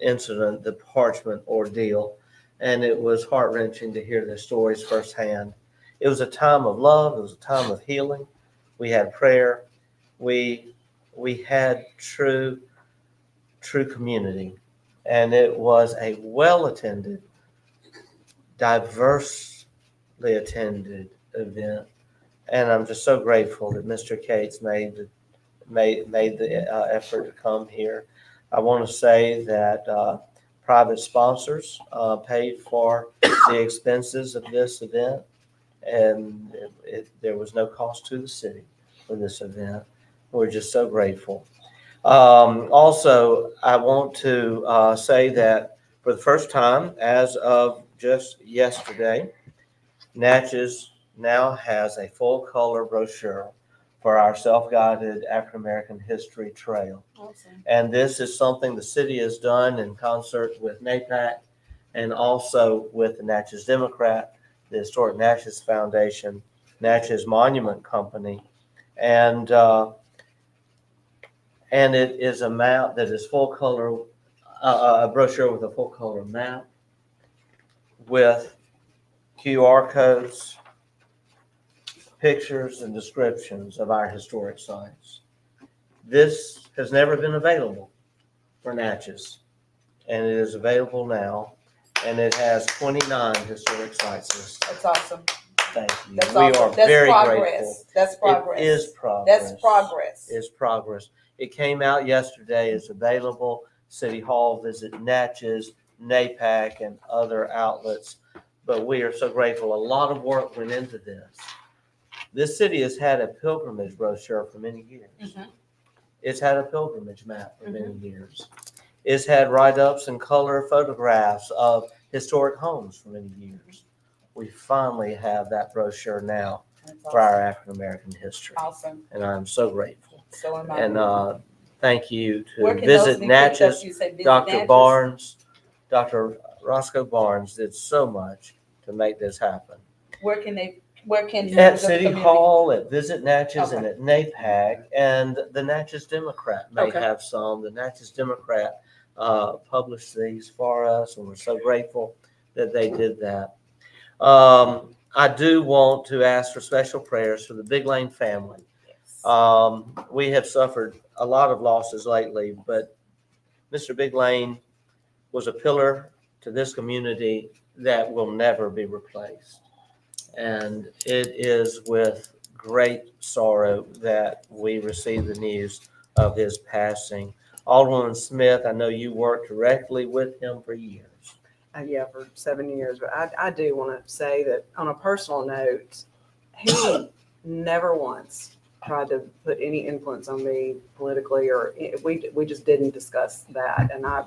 incident, the Parchment ordeal. And it was heart-wrenching to hear their stories firsthand. It was a time of love. It was a time of healing. We had prayer. We had true community. And it was a well-attended, diversely attended event. And I'm just so grateful that Mr. Cates made the effort to come here. I want to say that private sponsors paid for the expenses of this event, and there was no cost to the city for this event. We're just so grateful. Also, I want to say that for the first time, as of just yesterday, Natchez now has a full-color brochure for our self-guided African-American history trail. Awesome. And this is something the city has done in concert with NAPAC and also with the Natchez Democrat, the Historic Natchez Foundation, Natchez Monument Company, and it is a map that is full color, a brochure with a full color map with QR codes, pictures, and descriptions of our historic sites. This has never been available for Natchez, and it is available now, and it has 29 historic sites listed. That's awesome. Thank you. That's We awesome. are That's very progress. grateful. That's progress. It is progress. That's progress. It's progress. It came out yesterday. It's available. City Hall, visit Natchez, NAPAC, and other outlets. But we are so grateful. A lot of work went into this. This city has had a pilgrimage brochure for many years. Mhm. It's had a pilgrimage map for many years. It's had write-ups and color photographs of historic homes for many years. We finally have that brochure now That's for our awesome. African-American history. Awesome. And I'm so grateful. So am I. And thank you Where to can those Visit be picked up? Natchez. You say Visit Dr. Natchez? Barnes, Dr. Roscoe Barnes did so much to make this happen. Where can At members of the City community- Hall, at Visit Natchez, and Okay. at NAPAC, and the Natchez Democrat may Okay. have some. The Natchez Democrat published these for us, and we're so grateful that they did that. I do want to ask for special prayers for the Big Lane family. Yes. We have suffered a lot of losses lately, but Mr. Big Lane was a pillar to this community that will never be replaced. And it is with great sorrow that we received the news of his passing. Alderman Smith, I know you worked directly with him for years. Yeah, for 7 years. But I do want to say that on a personal note, he never once tried to put any influence on me politically, or we just didn't discuss that. And I,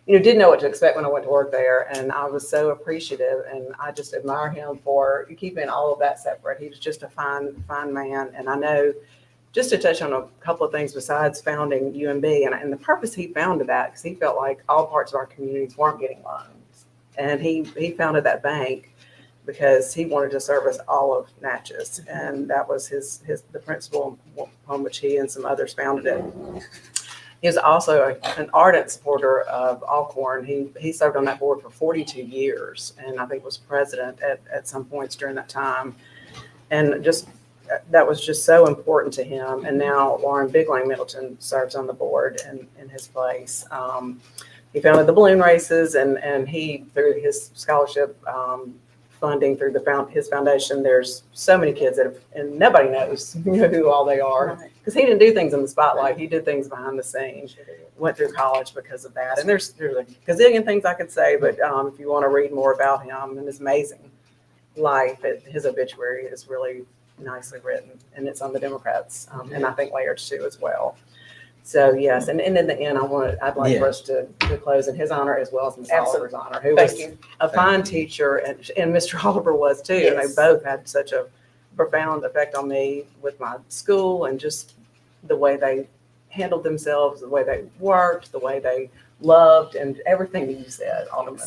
didn't know what to expect when I went to work there. And I was so appreciative, and I just admire him for keeping all of that separate. He was just a fine man. And I know, just to touch on a couple of things besides founding UMB, and the purpose he founded that, because he felt like all parts of our communities weren't getting loans. And he founded that bank because he wanted to service all of Natchez. And that was the principle upon which he and some others founded it. He was also an ardent supporter of Alcorn. He served on that board for 42 years, and I think was president at some points during that time. And that was just so important to him. And now Lauren Biglang Middleton serves on the board in his place. He founded the balloon races, and he, through his scholarship funding through his foundation, there's so many kids and nobody knows who all they are, because he didn't do things in the spotlight. He did things behind the scenes. Went through college because of that. And there's a gazillion things I could say, but if you want to read more about him and his amazing life, his obituary is really nicely written, and it's on the Democrats, and I think Laird's too as well. So yes, and in the end, I'd like for us to close in his honor as well as Ms. Oliver's honor, who was a fine teacher, and Mr. Oliver was too. Yes. And they both had such a profound effect on me with my school, and just the way they handled themselves, the way they worked, the way they loved, and everything that you said, Alderman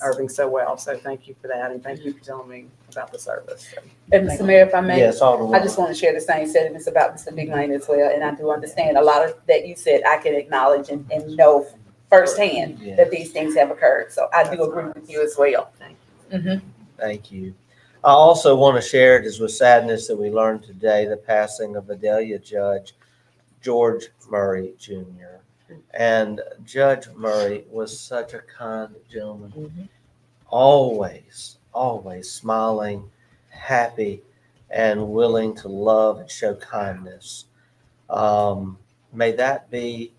Irving, so well. So thank you for that, and thank you for telling me about the service. So, and Mr. Mayor, if I may, Yes, Alderman. I just want to share the same sentiments about Mr. Big Lane as well. And I do understand a lot of that you said, I can acknowledge and know firsthand that these things have occurred. So I do agree with you as well. Thank you. Mm-hmm. Thank you. I also want to share, it is with sadness that we learned today the passing of Vidalia Judge George Murray Jr. And Judge Murray was such a kind gentleman, always smiling, happy, and willing to love and show kindness. May that be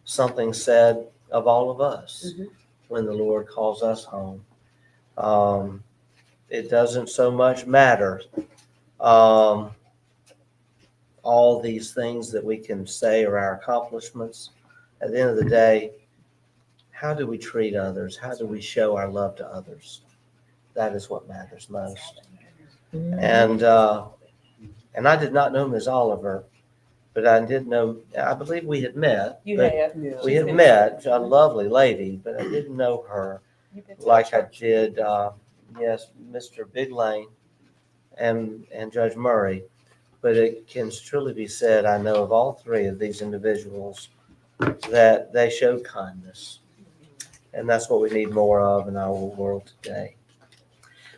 something said of all of us when the Lord calls us home. It doesn't so much matter all these things that we can say are our accomplishments. At the end of the day, how do we treat others? How do we show our love to others? That is what matters most. And I did not know Ms. Oliver, but I did know, I believe we had met. You have. We had met, a lovely lady, but I didn't know her like I did, Mr. Big Lane and Judge Murray. But it can truly be said, I know of all three of these individuals that they showed kindness. And that's what we need more of in our world today.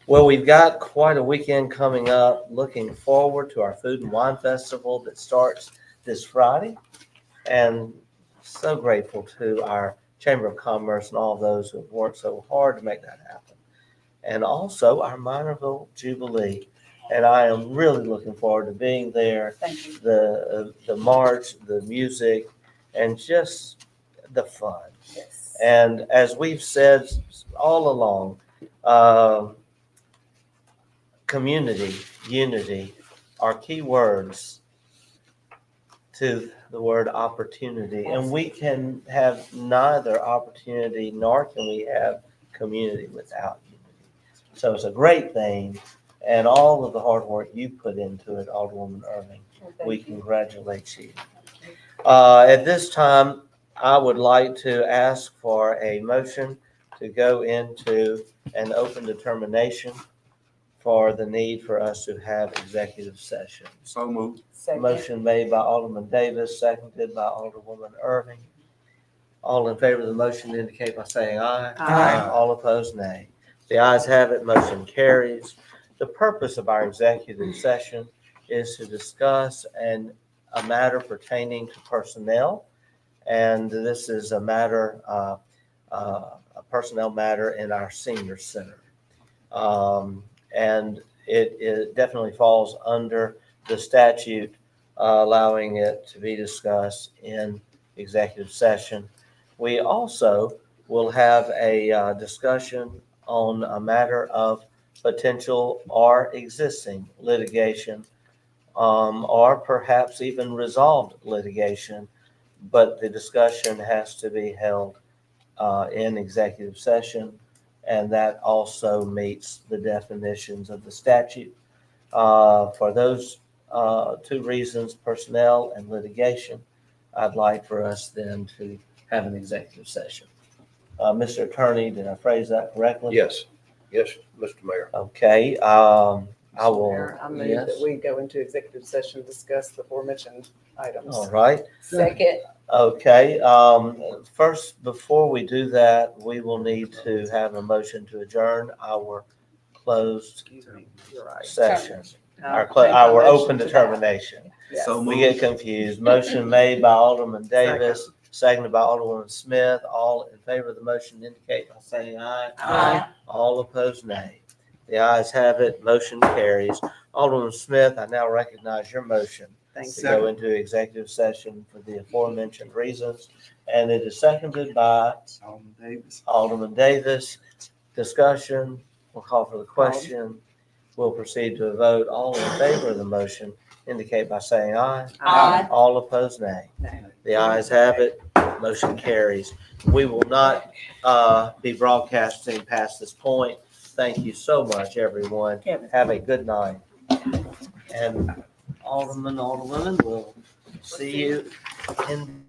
Well, we've got quite a weekend coming up. Looking forward to our Food and Wine Festival that starts this Friday. And so grateful to our Chamber of Commerce and all those who have worked so hard to make that happen. And also our Minorville Jubilee. And I am really looking forward to being there. Thank you. The march, the music, and just the fun. Yes. And as we've said all along, community, unity are key words to the word opportunity. And we can have neither opportunity nor can we have community without unity. So it's a great thing. And all of the hard work you put into it, Alderwoman Irving, we congratulate you. At this time, I would like to ask for a motion to go into an open determination for the need for us to have executive session. So moved. Motion made by Alderman Davis, seconded by Alderwoman Irving. All in favor of the motion indicate by saying aye. Aye. All opposed, nay. The ayes have it, motion carries. The purpose of our executive session is to discuss a matter pertaining to personnel. And this is a matter, a personnel matter in our senior center. And it definitely falls under the statute, allowing it to be discussed in executive session. We also will have a discussion on a matter of potential or existing litigation, or perhaps even resolved litigation, but the discussion has to be held in executive session, and that also meets the definitions of the statute. For those two reasons, personnel and litigation, I'd like for us then to have an executive session. Mr. Attorney, did I phrase that correctly? Yes, Mr. Mayor. Okay, I will, Mayor, I move yes. that we go into executive session, to discuss the aforementioned items. All right. Second. Okay, first, before we do that, we will need to have a motion to adjourn our closed Excuse me, you're right. session, our Motion open to- determination. Yes. So We get confused. Motion made by Alderman Davis, seconded by Alderman Smith. All in favor of the motion indicate by saying aye. Aye. All opposed, nay. The ayes have it. Motion carries. Alderman Smith, I now recognize your motion Thank to you. go into executive session for the aforementioned reasons. And it is seconded by Alderman Davis. Alderman Davis. Discussion, we'll call for the question. We'll proceed to a vote. All in favor of the motion indicate by saying aye. Aye. All opposed, nay. The ayes have it. Motion carries. We will not be broadcasting past this point. Thank you so much, everyone. Have a good night. And Alderman, Alderwoman, we'll see you in